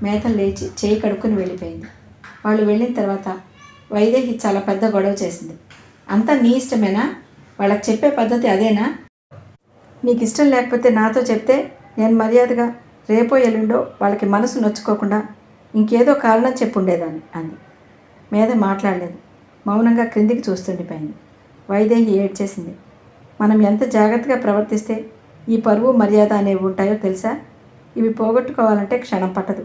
మేధ లేచి చేయి కడుక్కుని వెళ్ళిపోయింది. వాళ్ళు వెళ్ళిన తర్వాత వైదేహి చాలా పెద్ద గొడవ చేసింది. అంతా నీ ఇష్టమేనా? వాళ్ళకి చెప్పే పద్ధతి అదేనా? నీకు ఇష్టం లేకపోతే నాతో చెప్తే నేను మర్యాదగా రేపో ఎల్లుండో వాళ్ళకి మనసు నొచ్చుకోకుండా ఇంకేదో కారణం చెప్పుండేదాన్ని అంది. మేధ మాట్లాడలేదు. మౌనంగా క్రిందికి చూస్తుండిపోయింది. వైదేహి ఏడ్చేసింది. మనం ఎంత జాగ్రత్తగా ప్రవర్తిస్తే ఈ పరువు మర్యాద అనేవి ఉంటాయో తెలుసా? ఇవి పోగొట్టుకోవాలంటే క్షణం పట్టదు.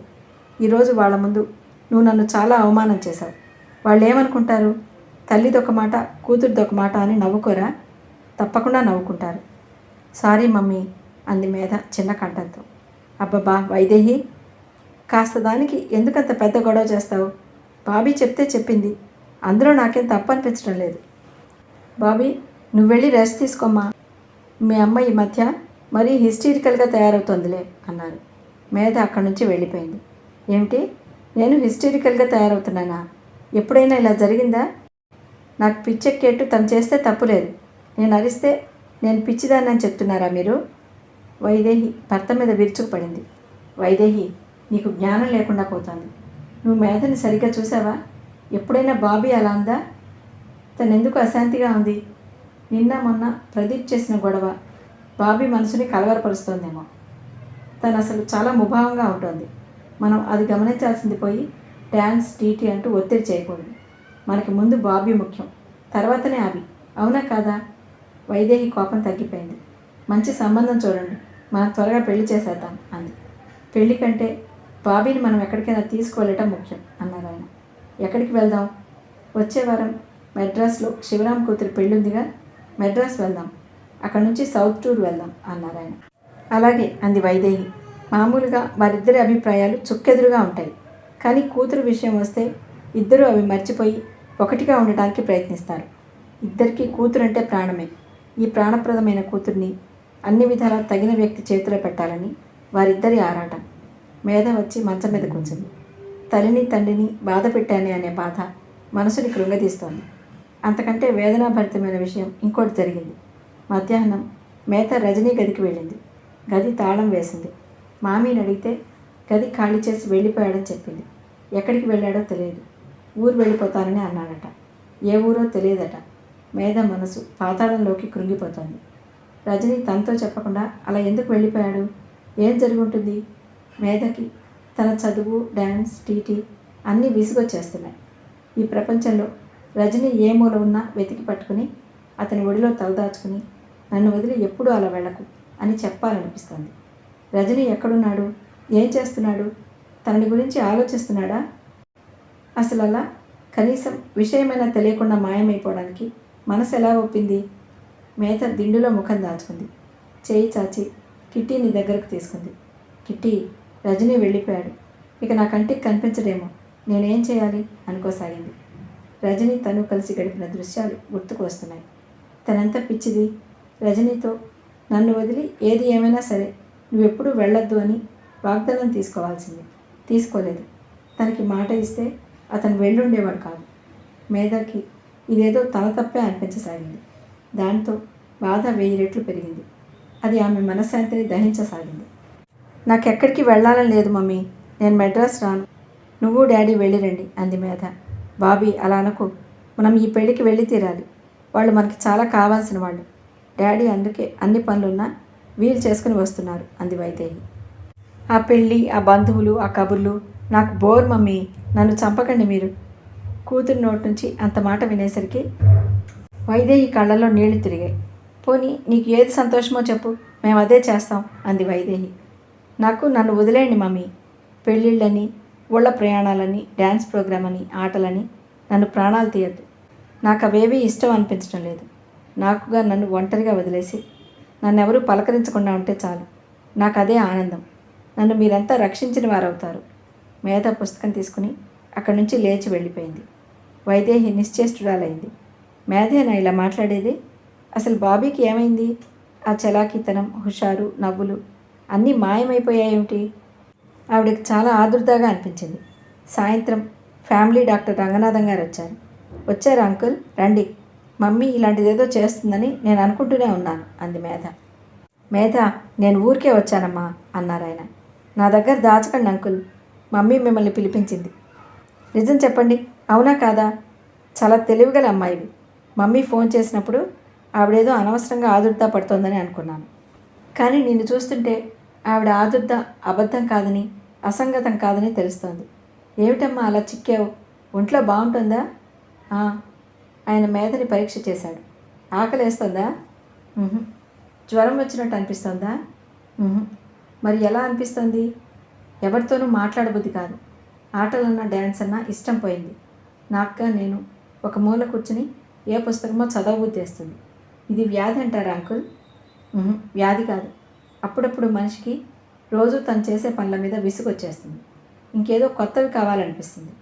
ఈరోజు వాళ్ళ ముందు నువ్వు నన్ను చాలా అవమానం చేశావు. వాళ్ళు ఏమనుకుంటారు? తల్లిదొక మాట, కూతురిదొక మాట అని నవ్వుకోరా? తప్పకుండా నవ్వుకుంటారు. సారీ మమ్మీ అంది మేధ చిన్న కంఠంతో. అబ్బబ్బా వైదేహి, కాస్త దానికి ఎందుకంత పెద్ద గొడవ చేస్తావు? బాబీ చెప్తే చెప్పింది. అందులో నాకేం తప్పు అనిపించడం లేదు. బాబీ, నువ్వు వెళ్ళి రెస్ట్ తీసుకోమ్మా. మీ అమ్మ ఈ మధ్య మరీ హిస్టీరికల్గా తయారవుతోందిలే అన్నారు. మేధ అక్కడి నుంచి వెళ్ళిపోయింది. ఏమిటి, నేను హిస్టీరికల్గా తయారవుతున్నానా? ఎప్పుడైనా ఇలా జరిగిందా? నాకు పిచ్చెక్కేట్టు తను చేస్తే తప్పులేదు. నేను అరిస్తే నేను పిచ్చిదాన్ని అని చెప్తున్నారా మీరు? వైదేహి భర్త మీద విరుచుకుపడింది. వైదేహి, నీకు జ్ఞానం లేకుండా పోతుంది. నువ్వు మేధని సరిగ్గా చూసావా? ఎప్పుడైనా బాబీ అలా ఉందా? తను ఎందుకు అశాంతిగా ఉంది? నిన్న మొన్న ప్రదీప్ చేసిన గొడవ బాబీ మనసుని కలవరపరుస్తోందేమో. తను అసలు చాలా ముభావంగా ఉంటుంది. మనం అది గమనించాల్సింది పోయి డ్యాన్స్, టీటీ అంటూ ఒత్తిడి చేయకూడదు. మనకి ముందు బాబీ ముఖ్యం, తర్వాతనే అవి. అవునా కాదా? వైదేహి కోపం తగ్గిపోయింది. మంచి సంబంధం చూడండి, మనం త్వరగా పెళ్లి చేసేద్దాం అంది. పెళ్లి కంటే బాబీని మనం ఎక్కడికైనా తీసుకువెళ్ళటం ముఖ్యం అన్నారు ఆయన. ఎక్కడికి వెళ్దాం? వచ్చే వారం మెడ్రాస్లో శివరాం కూతురి పెళ్ళుందిగా, మెడ్రాస్ వెళ్దాం. అక్కడ నుంచి సౌత్ టూర్ వెళ్దాం అన్నారు ఆయన. అలాగే అంది వైదేహి. మామూలుగా వారిద్దరి అభిప్రాయాలు చుక్కెదురుగా ఉంటాయి. కానీ కూతురు విషయం వస్తే ఇద్దరూ అవి మర్చిపోయి ఒకటిగా ఉండటానికి ప్రయత్నిస్తారు. ఇద్దరికీ కూతురంటే ప్రాణమే. ఈ ప్రాణప్రదమైన కూతుర్ని అన్ని విధాలా తగిన వ్యక్తి చేతిలో పెట్టాలని వారిద్దరి ఆరాటం. మేధ వచ్చి మంచం మీద కూర్చుంది. తల్లిని తండ్రిని బాధ పెట్టానే అనే బాధ మనసుని కృంగదీస్తోంది. అంతకంటే వేదనాభరితమైన విషయం ఇంకోటి జరిగింది. మధ్యాహ్నం మేధ రజనీ గదికి వెళ్ళింది. గది తాళం వేసింది. మామీని అడిగితే గది ఖాళీ చేసి వెళ్ళిపోయాడని చెప్పింది. ఎక్కడికి వెళ్ళాడో తెలియదు. ఊరు వెళ్ళిపోతానని అన్నాడట. ఏ ఊరో తెలియదట. మేధ మనసు పాతాళంలోకి కృంగిపోతోంది. రజనీ తనతో చెప్పకుండా అలా ఎందుకు వెళ్ళిపోయాడు? ఏం జరుగుంటుంది? మేధకి తన చదువు, డ్యాన్స్, టీటీ అన్నీ విసుగొచ్చేస్తున్నాయి. ఈ ప్రపంచంలో రజనీ ఏ మూల ఉన్నా వెతికి పట్టుకుని అతని ఒడిలో తలదాచుకుని నన్ను వదిలి ఎప్పుడూ అలా వెళ్ళకు అని చెప్పాలనిపిస్తుంది. రజనీ ఎక్కడున్నాడు? ఏం చేస్తున్నాడు? తనని గురించి ఆలోచిస్తున్నాడా? అసలు అలా కనీసం విషయమైనా తెలియకుండా మాయమైపోవడానికి మనసు ఎలా ఒప్పింది? మేధ దిండులో ముఖం దాచుకుంది. చేయి చాచి కిట్టీని దగ్గరకు తీసుకుంది. కిట్టీ, రజనీ వెళ్ళిపోయాడు. ఇక నా కంటికి కనిపించడేమో. నేనేం చేయాలి అనుకోసాగింది. రజనీ తను కలిసి గడిపిన దృశ్యాలు గుర్తుకు వస్తున్నాయి. తనంత పిచ్చిది. రజనీతో నన్ను వదిలి ఏది ఏమైనా సరే నువ్వెప్పుడూ వెళ్ళొద్దు అని వాగ్దానం తీసుకోవాల్సింది. తీసుకోలేదు. తనకి మాట ఇస్తే అతను వెళ్ళుండేవాడు కాదు. మేధకి ఇదేదో తన తప్పే అనిపించసాగింది. దాంతో బాధ 1000 రెట్లు పెరిగింది. అది ఆమె మనశ్శాంతిని దహించసాగింది. నాకెక్కడికి వెళ్ళాలని లేదు మమ్మీ, నేను మెడ్రాస్ రాను, నువ్వు డాడీ వెళ్ళిరండి అంది మేధ. బాబీ, అలా అనకు, మనం ఈ పెళ్ళికి వెళ్ళి తీరాలి. వాళ్ళు మనకి చాలా కావాల్సిన వాళ్ళు. డాడీ అందుకే అన్ని పనులున్నా వీలు చేసుకుని వస్తున్నారు అంది వైదేహి. ఆ పెళ్ళి, ఆ బంధువులు, ఆ కబుర్లు నాకు బోర్ మమ్మీ, నన్ను చంపకండి మీరు. కూతురి నోటి నుంచి అంత మాట వినేసరికి వైదేహి కళ్ళల్లో నీళ్లు తిరిగాయి. పోనీ నీకు ఏది సంతోషమో చెప్పు, మేము అదే చేస్తాం అంది వైదేహి. నన్ను వదిలేయండి మమ్మీ. పెళ్ళిళ్ళని, ఊళ్ళ ప్రయాణాలని, డ్యాన్స్ ప్రోగ్రామ్ అని, ఆటలని నన్ను ప్రాణాలు తీయద్దు. నాకు అవేవీ ఇష్టం అనిపించడం లేదు. నాకుగా నన్ను ఒంటరిగా వదిలేసి నన్నెవరూ పలకరించకుండా ఉంటే చాలు. నాకు అదే ఆనందం. నన్ను మీరంతా రక్షించిన వారవుతారు. మేధ పుస్తకం తీసుకుని అక్కడి నుంచి లేచి వెళ్ళిపోయింది. వైదేహి నిశ్చేష్టురాలైంది. మేధేనా ఇలా మాట్లాడేది? అసలు బాబీకి ఏమైంది? ఆ చలాకీతనం, హుషారు, నవ్వులు అన్నీ మాయమైపోయాయేమిటి? ఆవిడకి చాలా ఆదుర్దాగా అనిపించింది. సాయంత్రం ఫ్యామిలీ డాక్టర్ రంగనాథం గారు వచ్చారు. వచ్చారా అంకుల్? రండి, మమ్మీ ఇలాంటిదేదో చేస్తుందని నేను అనుకుంటూనే ఉన్నాను అంది మేధ. మేధ, నేను ఊరికే వచ్చానమ్మా అన్నారాయన. నా దగ్గర దాచకండి అంకుల్, మమ్మీ మిమ్మల్ని పిలిపించింది. నిజం చెప్పండి, అవునా కాదా? చాలా తెలివిగల అమ్మాయివి. మమ్మీ ఫోన్ చేసినప్పుడు ఆవిడేదో అనవసరంగా ఆదుర్దా పడుతోందని అనుకున్నాను. కానీ నిన్ను చూస్తుంటే ఆవిడ ఆదుర్దా అబద్ధం కాదని, అసంగతం కాదని తెలుస్తోంది. ఏమిటమ్మా అలా చిక్కావు? ఒంట్లో బాగుంటుందా? ఆయన మేధని పరీక్ష చేశాడు. ఆకలేస్తుందా? జ్వరం వచ్చినట్టు అనిపిస్తుందా? మరి ఎలా అనిపిస్తుంది? ఎవరితోనూ మాట్లాడబుద్ధి కాదు. ఆటలన్నా డ్యాన్స్ అన్నా ఇష్టం పోయింది. నాకుగా నేను ఒక మూల కూర్చుని ఏ పుస్తకమో చదవబుద్ధి వేస్తుంది. ఇది వ్యాధి అంటారా అంకుల్? వ్యాధి కాదు. అప్పుడప్పుడు మనిషికి రోజు తను చేసే పనుల మీద విసుగు వచ్చేస్తుంది. ఇంకేదో కొత్తవి కావాలనిపిస్తుంది.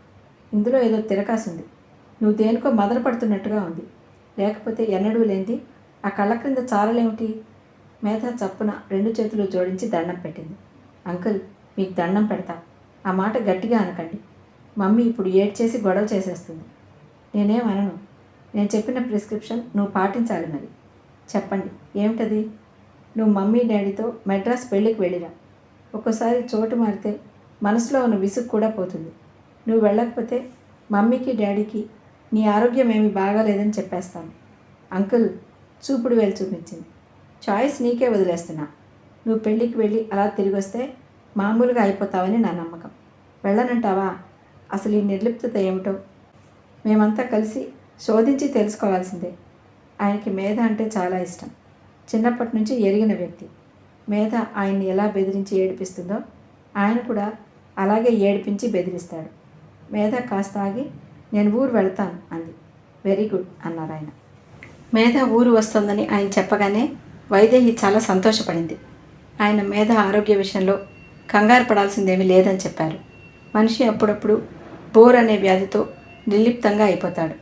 ఇందులో ఏదో తిరకాసుంది. నువ్వు దేనికో మదన పడుతున్నట్టుగా ఉంది. లేకపోతే ఎన్నడూ లేనిది ఆ కళ్ళ క్రింద చారలేమిటి? మేధ చప్పున 2 చేతులు జోడించి దండం పెట్టింది. అంకుల్, మీకు దండం పెడతా. ఆ మాట గట్టిగా అనకండి. మమ్మీ ఇప్పుడు ఏడ్చేసి గొడవ చేసేస్తుంది. నేనేం అనను. నేను చెప్పిన ప్రిస్క్రిప్షన్ నువ్వు పాటించాలి. మరి చెప్పండి, ఏమిటది? నువ్వు మమ్మీ డాడీతో మెడ్రాస్ పెళ్ళికి వెళ్ళిరా. ఒక్కోసారి చోటు మారితే మనసులో ఉన్న విసుగు కూడా పోతుంది. నువ్వు వెళ్ళకపోతే మమ్మీకి డాడీకి నీ ఆరోగ్యం ఏమీ బాగాలేదని చెప్పేస్తాను. అంకుల్ చూపుడు వేలు చూపించింది. చాయిస్ నీకే వదిలేస్తున్నా. నువ్వు పెళ్ళికి వెళ్ళి అలా తిరిగి వస్తే మామూలుగా అయిపోతావని నా నమ్మకం. వెళ్ళనంటావా? అసలు ఈ నిర్లిప్తత ఏమిటో మేమంతా కలిసి శోధించి తెలుసుకోవాల్సిందే. ఆయనకి మేధ అంటే చాలా ఇష్టం. చిన్నప్పటి నుంచి ఎరిగిన వ్యక్తి. మేధ ఆయన్ని ఎలా బెదిరించి ఏడిపిస్తుందో ఆయన కూడా అలాగే ఏడిపించి బెదిరిస్తాడు. మేధ కాస్త ఆగి, నేను ఊరు వెళ్తాను అంది. వెరీ గుడ్ అన్నారు ఆయన. మేధ ఊరు వస్తుందని ఆయన చెప్పగానే వైదేహి చాలా సంతోషపడింది. ఆయన మేధ ఆరోగ్య విషయంలో కంగారు పడాల్సిందేమీ లేదని చెప్పారు. మనిషి అప్పుడప్పుడు బోర్ అనే వ్యాధితో నిర్లిప్తంగా అయిపోతాడు.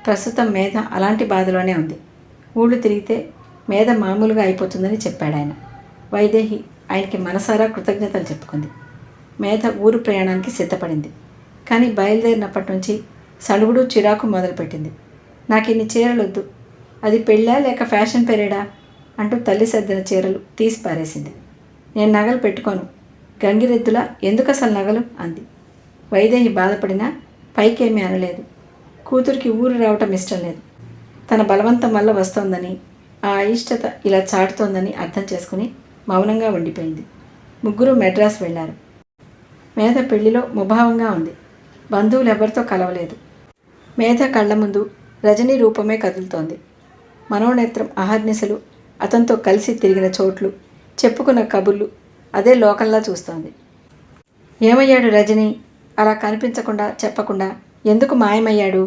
ప్రస్తుతం మేధ అలాంటి బాధలోనే ఉంది. ఊళ్ళు తిరిగితే మేధ మామూలుగా అయిపోతుందని చెప్పాడు ఆయన. వైదేహి ఆయనకి మనసారా కృతజ్ఞతలు చెప్పుకుంది. మేధ ఊరు ప్రయాణానికి సిద్ధపడింది. కానీ బయలుదేరినప్పటి నుంచి సడుగుడు, చిరాకు మొదలుపెట్టింది. నాకు ఇన్ని చీరలొద్దు, అది పెళ్ళా లేక ఫ్యాషన్ పెరేడా అంటూ తల్లి సర్దిన చీరలు తీసి పారేసింది. నేను నగలు పెట్టుకోను, గంగిరెద్దులా ఎందుకు అసలు నగలు అంది. వైదేహి బాధపడినా పైకేమీ అనలేదు. కూతురికి ఊరు రావటం ఇష్టం లేదు. తన బలవంతం వల్ల వస్తోందని, ఆ అయిష్టత ఇలా చాటుతోందని అర్థం చేసుకుని మౌనంగా ఉండిపోయింది. ముగ్గురు మెడ్రాస్ వెళ్ళారు. మేధ పెళ్లిలో ముభావంగా ఉంది. బంధువులు ఎవరితో కలవలేదు. మేధ కళ్ళ ముందు రజనీ రూపమే కదులుతోంది. మనోనేత్రం అహర్నిశలు అతనితో కలిసి తిరిగిన చోట్లు, చెప్పుకున్న కబుర్లు అదే లోకల్లా చూస్తోంది. ఏమయ్యాడు రజనీ? అలా కనిపించకుండా చెప్పకుండా ఎందుకు మాయమయ్యాడు?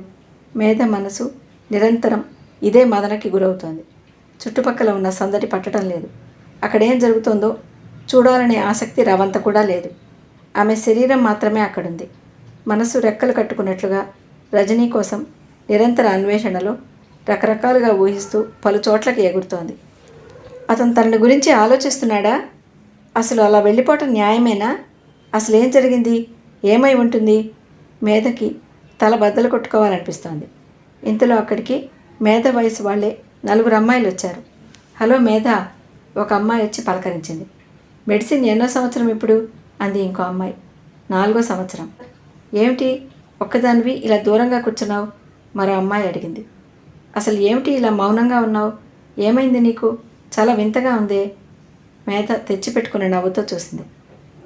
మేధ మనసు నిరంతరం ఇదే మదనకి గురవుతోంది. చుట్టుపక్కల ఉన్న సందడి పట్టడం లేదు. అక్కడేం జరుగుతోందో చూడాలనే ఆసక్తి రవంత కూడా లేదు. ఆమె శరీరం మాత్రమే అక్కడుంది. మనసు రెక్కలు కట్టుకున్నట్లుగా రజనీ కోసం నిరంతర అన్వేషణలో రకరకాలుగా ఊహిస్తూ పలు చోట్లకి ఎగురుతోంది. అతను తనని గురించి ఆలోచిస్తున్నాడా? అసలు అలా వెళ్ళిపోవటం న్యాయమేనా? అసలు ఏం జరిగింది? ఏమై ఉంటుంది? మేధకి తల బద్దలు కొట్టుకోవాలనిపిస్తోంది. ఇంతలో అక్కడికి మేధ వయసు వాళ్ళే 4 అమ్మాయిలు వచ్చారు. హలో మేధ, ఒక అమ్మాయి వచ్చి పలకరించింది. మెడిసిన్ ఎన్నో సంవత్సరం ఇప్పుడు అంది ఇంకో అమ్మాయి. 4వ సంవత్సరం. ఏమిటి ఒక్కదానివి ఇలా దూరంగా కూర్చున్నావు? మరో అమ్మాయి అడిగింది. అసలు ఏమిటి ఇలా మౌనంగా ఉన్నావు? ఏమైంది నీకు? చాలా వింతగా ఉందే. మేధ తెచ్చిపెట్టుకున్న నవ్వుతో చూసింది.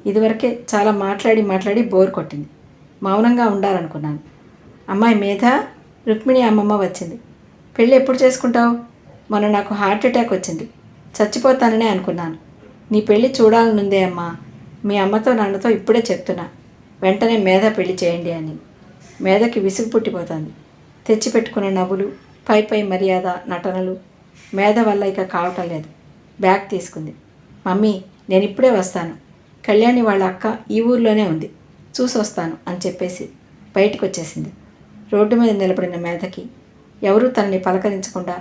ఇదివరకే చాలా మాట్లాడి బోర్ కొట్టింది. మౌనంగా ఉండాలనుకున్నాను. అమ్మాయి మేధ, రుక్మిణి అమ్మమ్మ వచ్చింది. పెళ్ళి ఎప్పుడు చేసుకుంటావు? మొన్న నాకు హార్ట్ అటాక్ వచ్చింది. చచ్చిపోతాననే అనుకున్నాను. నీ పెళ్ళి చూడాలనుందే అమ్మా. మీ అమ్మతో నాన్నతో ఇప్పుడే చెప్తున్నా, వెంటనే మేధ పెళ్లి చేయండి అని. మేధకి విసుగు పుట్టిపోతుంది. తెచ్చిపెట్టుకున్న నవ్వులు, పై మర్యాద నటనలు మేధ వల్ల ఇక కావటం లేదు. బ్యాగ్ తీసుకుంది. మమ్మీ, నేను ఇప్పుడే వస్తాను. కళ్యాణి వాళ్ళ అక్క ఈ ఊర్లోనే ఉంది, చూసి వస్తాను అని చెప్పేసి బయటికి వచ్చేసింది. రోడ్డు మీద నిలబడిన మేధకి ఎవరూ తనని పలకరించకుండా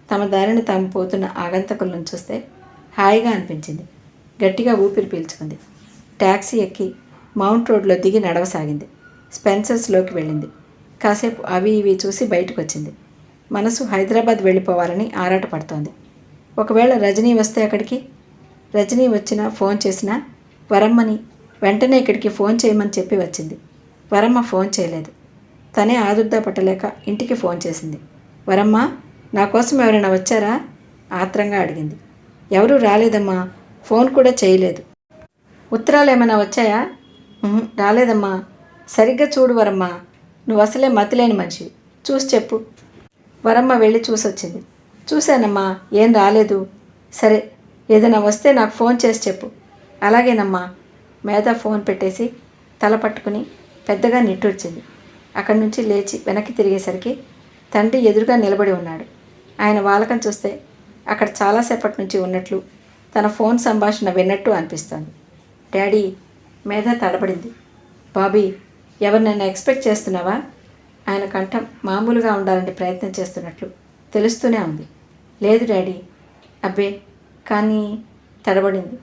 తమ దారిని తాము పోతున్న ఆగంతకులను చూస్తే హాయిగా అనిపించింది. గట్టిగా ఊపిరి పీల్చుకుంది. ట్యాక్సీ ఎక్కి మౌంట్ రోడ్లో దిగి నడవసాగింది. స్పెన్సర్స్లోకి వెళ్ళింది. కాసేపు అవి ఇవి చూసి బయటకు వచ్చింది. మనసు హైదరాబాద్ వెళ్ళిపోవాలని ఆరాటపడుతోంది. ఒకవేళ రజనీ వస్తే అక్కడికి? రజనీ వచ్చినా ఫోన్ చేసినా వరమ్మని వెంటనే ఇక్కడికి ఫోన్ చేయమని చెప్పి వచ్చింది. వరమ్మ ఫోన్ చేయలేదు. తనే ఆదుర్దా పట్టలేక ఇంటికి ఫోన్ చేసింది. వరమ్మ, నా కోసం ఎవరైనా వచ్చారా? ఆత్రంగా అడిగింది. ఎవరూ రాలేదమ్మా, ఫోన్ కూడా చేయలేదు. ఉత్తరాలు ఏమైనా వచ్చాయా? రాలేదమ్మా. సరిగ్గా చూడు వరమ్మ, నువ్వు అసలే మతిలేని మనిషివి, చూసి చెప్పు. వరమ్మ వెళ్ళి చూసొచ్చింది. చూశానమ్మా, ఏం రాలేదు. సరే, ఏదైనా వస్తే నాకు ఫోన్ చేసి చెప్పు. అలాగేనమ్మా. మేధ ఫోన్ పెట్టేసి తల పట్టుకుని పెద్దగా నిట్టూర్చింది. అక్కడి నుంచి లేచి వెనక్కి తిరిగేసరికి తండ్రి ఎదురుగా నిలబడి ఉన్నాడు. ఆయన వాలకం చూస్తే అక్కడ చాలాసేపటి నుంచి ఉన్నట్లు, తన ఫోన్ సంభాషణ విన్నట్టు అనిపిస్తోంది. డాడీ, మేధ తడబడింది. బాబీ, ఎవరినైనా ఎక్స్పెక్ట్ చేస్తున్నావా? ఆయన కంఠం మామూలుగా ఉండాలని ప్రయత్నం చేస్తున్నట్లు తెలుస్తూనే ఉంది. లేదు డాడీ. అబ్బే, కానీ తడబడింది.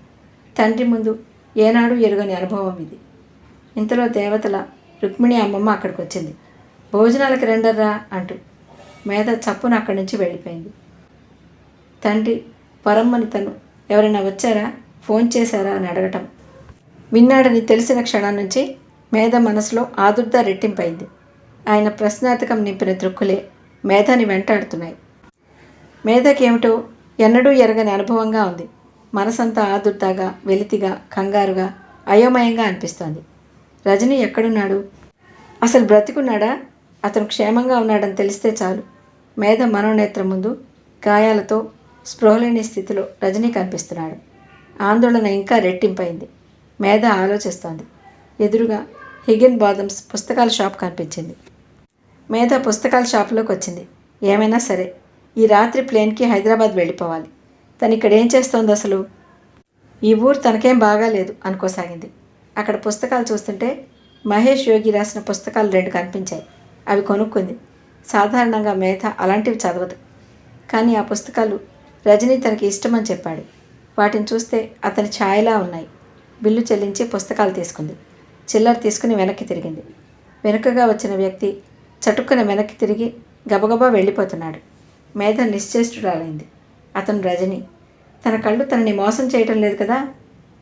తండ్రి ముందు ఏనాడు ఎరుగని అనుభవం ఇది. ఇంతలో దేవతల రుక్మిణి అమ్మమ్మ అక్కడికి వచ్చింది. భోజనాలకి రెండర్రా అంటూ. మేధ చప్పున అక్కడి నుంచి వెళ్ళిపోయింది. తండ్రి వరమ్మని తను ఎవరైనా వచ్చారా, ఫోన్ చేశారా అని అడగటం విన్నాడని తెలిసిన క్షణం నుంచి మేధ మనసులో ఆదుర్దా రెట్టింపైంది. ఆయన ప్రశ్నార్థకం నింపిన దృక్కులే మేధని వెంటాడుతున్నాయి. మేధకి ఏమిటో ఎన్నడూ ఎరగని అనుభవంగా ఉంది. మనసంతా ఆదుర్దాగా, వెలితిగా, కంగారుగా, అయోమయంగా అనిపిస్తోంది. రజనీ ఎక్కడున్నాడు? అసలు బ్రతికున్నాడా? అతను క్షేమంగా ఉన్నాడని తెలిస్తే చాలు. మేధ మనోనేత్రం ముందు గాయాలతో స్పృహలేని స్థితిలో రజనీ కనిపిస్తున్నాడు. ఆందోళన ఇంకా రెట్టింపైంది. మేధ ఆలోచిస్తోంది. ఎదురుగా హిగిన్ బాదమ్స్ పుస్తకాల షాప్ కనిపించింది. మేధ పుస్తకాల షాపులోకి వచ్చింది. ఏమైనా సరే, ఈ రాత్రి ప్లేన్కి హైదరాబాద్ వెళ్ళిపోవాలి. తను ఇక్కడ ఏం చేస్తోంది అసలు? ఈ ఊరు తనకేం బాగాలేదు అనుకోసాగింది. అక్కడ పుస్తకాలు చూస్తుంటే మహేష్ యోగి రాసిన పుస్తకాలు 2 కనిపించాయి. అవి కొనుక్కుంది. సాధారణంగా మేధ అలాంటివి చదవదు. కానీ ఆ పుస్తకాలు రజనీ తనకి ఇష్టమని చెప్పాడు. వాటిని చూస్తే అతని ఛాయలా ఉన్నాయి. బిల్లు చెల్లించి పుస్తకాలు తీసుకుంది. చిల్లర తీసుకుని వెనక్కి తిరిగింది. వెనుకగా వచ్చిన వ్యక్తి చటుక్కున వెనక్కి తిరిగి గబగబా వెళ్ళిపోతున్నాడు. మేధ నిశ్చేష్టురాలైంది. అతను రజనీ. తన కళ్ళు తనని మోసం చేయటం లేదు కదా?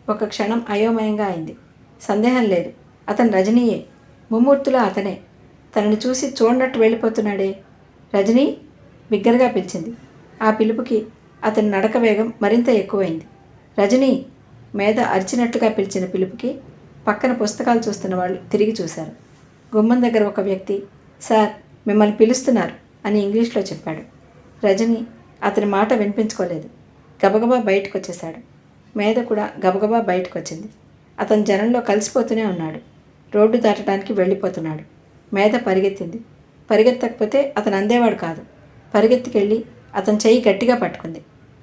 ఒక క్షణం అయోమయంగా అయింది. సందేహం లేదు, అతను రజనీయే. ముమ్మూర్తులో అతనే. తనని చూసి చూడనట్టు వెళ్ళిపోతున్నాడే. రజనీ బిగ్గరగా పిలిచింది. ఆ పిలుపుకి అతని నడక వేగం మరింత ఎక్కువైంది. రజనీ! మేధ అరిచినట్టుగా పిలిచిన పిలుపుకి పక్కన పుస్తకాలు చూస్తున్న వాళ్ళు తిరిగి చూశారు. గుమ్మం దగ్గర ఒక వ్యక్తి, సార్, మిమ్మల్ని పిలుస్తున్నారు అని ఇంగ్లీష్లో చెప్పాడు. రజనీ అతని మాట వినిపించుకోలేదు. గబగబా బయటకు వచ్చేశాడు. మేధ కూడా గబగబా బయటకు వచ్చింది. అతను జనంలో కలిసిపోతూనే ఉన్నాడు. రోడ్డు దాటడానికి వెళ్ళిపోతున్నాడు. మేధ పరిగెత్తింది. పరిగెత్తకపోతే అతను అందేవాడు కాదు. పరిగెత్తికెళ్ళి అతని చెయ్యి గట్టిగా పట్టుకుంది.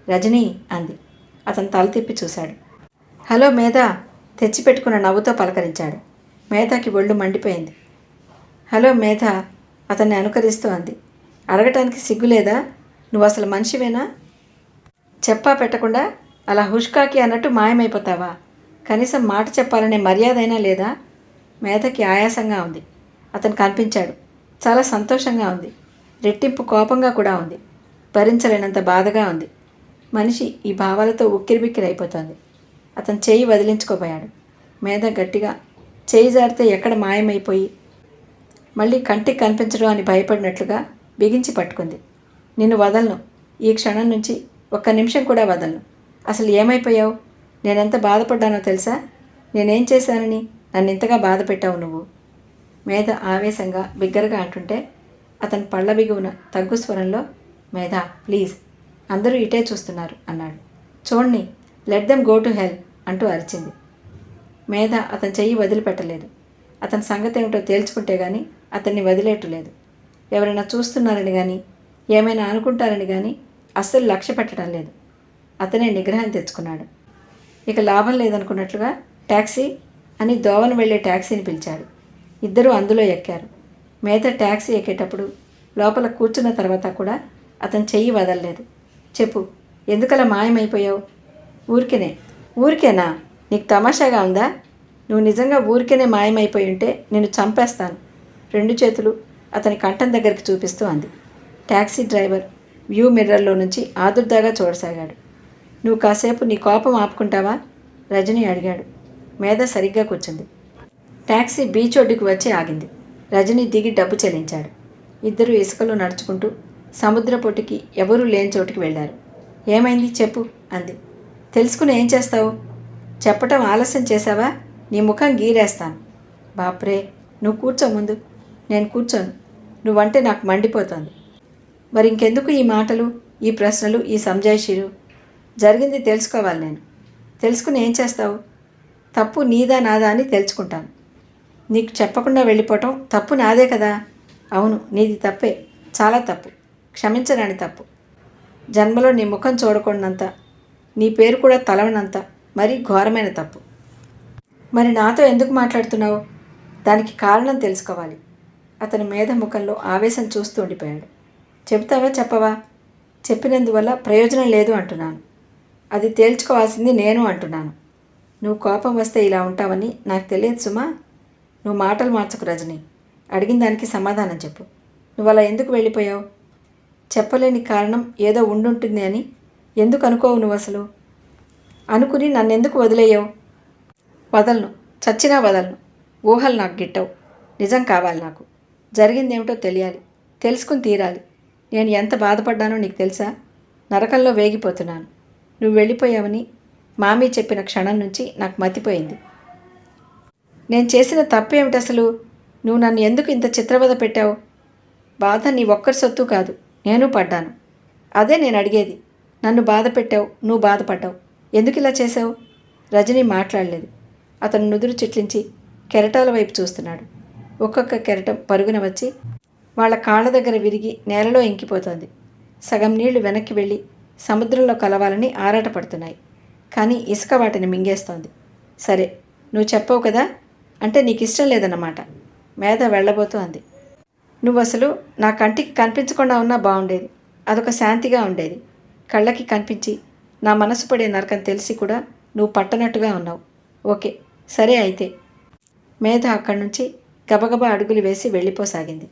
రజనీ అంది. అతను తల తిప్పి చూశాడు. హలో మేధ, తెచ్చిపెట్టుకున్న నవ్వుతో పలకరించాడు. మేధకి ఒళ్ళు మండిపోయింది. హలో మేధ అతన్ని అనుకరిస్తూ అంది. అడగటానికి సిగ్గులేదా? నువ్వు అసలు మనిషివేనా? చెప్పా పెట్టకుండా అలా హుష్కాకి అన్నట్టు మాయమైపోతావా? కనీసం మాట చెప్పాలనే మర్యాదైనా లేదా? మేధకి ఆయాసంగా ఉంది. అతను కనిపించాడు. చాలా సంతోషంగా ఉంది. రెట్టింపు కోపంగా కూడా ఉంది. భరించలేనంత బాధగా ఉంది. మనిషి ఈ భావాలతో ఉక్కిరిబిక్కిరైపోతోంది. అతను చేయి వదిలించుకోబోయాడు. మేధ గట్టిగా చేయి జారితే ఎక్కడ మాయమైపోయి మళ్ళీ కంటికి కనిపించడం అని భయపడినట్లుగా బిగించి పట్టుకుంది. నిన్ను వదలను. ఈ క్షణం నుంచి ఒక్క నిమిషం కూడా వదలను. అసలు ఏమైపోయావు? నేనెంత బాధపడ్డానో తెలుసా? నేనేం చేశానని నన్ను ఇంతగా బాధ పెట్టావు నువ్వు? మేధ ఆవేశంగా బిగ్గరగా అంటుంటే అతను పళ్ళ బిగువున తగ్గు స్వరంలో, మేధ ప్లీజ్, అందరూ ఇటే చూస్తున్నారు అన్నాడు. చూడండి, let them go to hell అంటూ అరిచింది. మేధ అతని చెయ్యి వదిలిపెట్టలేదు. అతని సంగతి ఏమిటో తేల్చుకుంటే గానీ అతన్ని వదిలేయట్లేదు. ఎవరైనా చూస్తున్నారని కానీ ఏమైనా అనుకుంటారని కానీ అస్సలు లక్ష్య పెట్టడం లేదు. అతనే నిగ్రహం తెచ్చుకున్నాడు. ఇక లాభం లేదనుకున్నట్లుగా ట్యాక్సీ అని దోవన వెళ్ళే ట్యాక్సీని పిలిచాడు. ఇద్దరూ అందులో ఎక్కారు. మేధ ట్యాక్సీ ఎక్కేటప్పుడు లోపల కూర్చున్న తర్వాత కూడా అతని చెయ్యి వదలలేదు. చెప్పు, ఎందుకలా మాయమైపోయావు? ఊరికేనా? నీకు తమాషాగా ఉందా? నువ్వు నిజంగా ఊరికేనే మాయమైపోయి ఉంటే నేను చంపేస్తాను. రెండు చేతులు అతని కంఠం దగ్గరికి చూపిస్తూ అంది. ట్యాక్సీ డ్రైవర్ వ్యూ మిర్రర్లో నుంచి ఆదుర్దాగా చూడసాగాడు. నువ్వు కాసేపు నీ కోపం ఆపుకుంటావా? రజని అడిగాడు. మేధ సరిగ్గా కూర్చుంది. ట్యాక్సీ బీచ్ ఒడ్డుకు వచ్చి ఆగింది. రజని దిగి డబ్బు చెల్లించాడు. ఇద్దరు ఇసుకలో నడుచుకుంటూ సముద్ర పొట్టికి ఎవరూ లేని చోటుకి వెళ్ళారు. ఏమైంది చెప్పు అంది. తెలుసుకుని ఏం చేస్తావు? చెప్పటం ఆలస్యం చేశావా? నీ ముఖం గీరేస్తాను. బాప్రే, నువ్వు కూర్చో ముందు. నేను కూర్చోను. నువ్వంటే నాకు మండిపోతోంది. మరి ఇంకెందుకు ఈ మాటలు, ఈ ప్రశ్నలు, ఈ సంజాయిషీలు? జరిగింది తెలుసుకోవాలి నేను. తెలుసుకుని ఏం చేస్తావు? తప్పు నీదా నాదా అని తెలుసుకుంటాను. నీకు చెప్పకుండా వెళ్ళిపోవటం తప్పు నాదే కదా? అవును, నీది తప్పే, చాలా తప్పు, క్షమించరాని తప్పు. జన్మలో నీ ముఖం చూడకూడనంత, నీ పేరు కూడా తలవనంత మరీ ఘోరమైన తప్పు. మరి నాతో ఎందుకు మాట్లాడుతున్నావు? దానికి కారణం తెలుసుకోవాలి. అతని మేధ ముఖంలో ఆవేశం చూస్తూ ఉండిపోయాడు. చెప్తావా చెప్పవా? చెప్పినందువల్ల ప్రయోజనం లేదు అంటున్నాను. అది తేల్చుకోవాల్సింది నేను అంటున్నాను. నువ్వు కోపం వస్తే ఇలా ఉంటావని నాకు తెలియదు సుమా. నువ్వు మాటలు మార్చకు రజని. అడిగిన దానికి సమాధానం చెప్పు. నువ్వు అలా ఎందుకు వెళ్ళిపోయావు? చెప్పలేని కారణం ఏదో ఉండుంటుంది అని ఎందుకు అనుకోవు నువ్వు అసలు? అనుకుని నన్నెందుకు వదిలేయవు? వదలను, చచ్చినా వదలను. ఊహలు నాకు గిట్టవు. నిజం కావాలి నాకు. జరిగిందేమిటో తెలియాలి, తెలుసుకుని తీరాలి. నేను ఎంత బాధపడ్డానో నీకు తెలుసా? నరకంలో వేగిపోతున్నాను. నువ్వు వెళ్ళిపోయావని మామీ చెప్పిన క్షణం నుంచి నాకు మతిపోయింది. నేను చేసిన తప్పేమిటి అసలు? నువ్వు నన్ను ఎందుకు ఇంత చిత్రవద పెట్టావు? బాధ నీ ఒక్కరి సొత్తు కాదు, నేను పడ్డాను. అదే నేను అడిగేది. నన్ను బాధ పెట్టావు, నువ్వు బాధపడ్డావు. ఎందుకు ఇలా చేసావు? రజని మాట్లాడలేదు. అతను నుదురు చిట్లించి కెరటాల వైపు చూస్తున్నాడు. ఒక్కొక్క కెరటం పరుగున వచ్చి వాళ్ళ కాళ్ళ దగ్గర విరిగి నేలలో ఇంకిపోతోంది. సగం నీళ్లు వెనక్కి వెళ్ళి సముద్రంలో కలవాలని ఆరాటపడుతున్నాయి. కానీ ఇసుక వాటిని మింగేస్తోంది. సరే, నువ్వు చెప్పవు కదా, అంటే నీకు ఇష్టం లేదన్నమాట. మేధ వెళ్ళబోతూ అంది. నువ్వు అసలు నా కంటికి కనిపించకుండా ఉన్నా బాగుండేది. అదొక శాంతిగా ఉండేది. కళ్ళకి కనిపించి నా మనసు పడే నరకం తెలిసి కూడా నువ్వు పట్టనట్టుగా ఉన్నావు. ఓకే, సరే అయితే. మేధ అక్కడి నుంచి గబగబా అడుగులు వేసి వెళ్ళిపోసాగింది.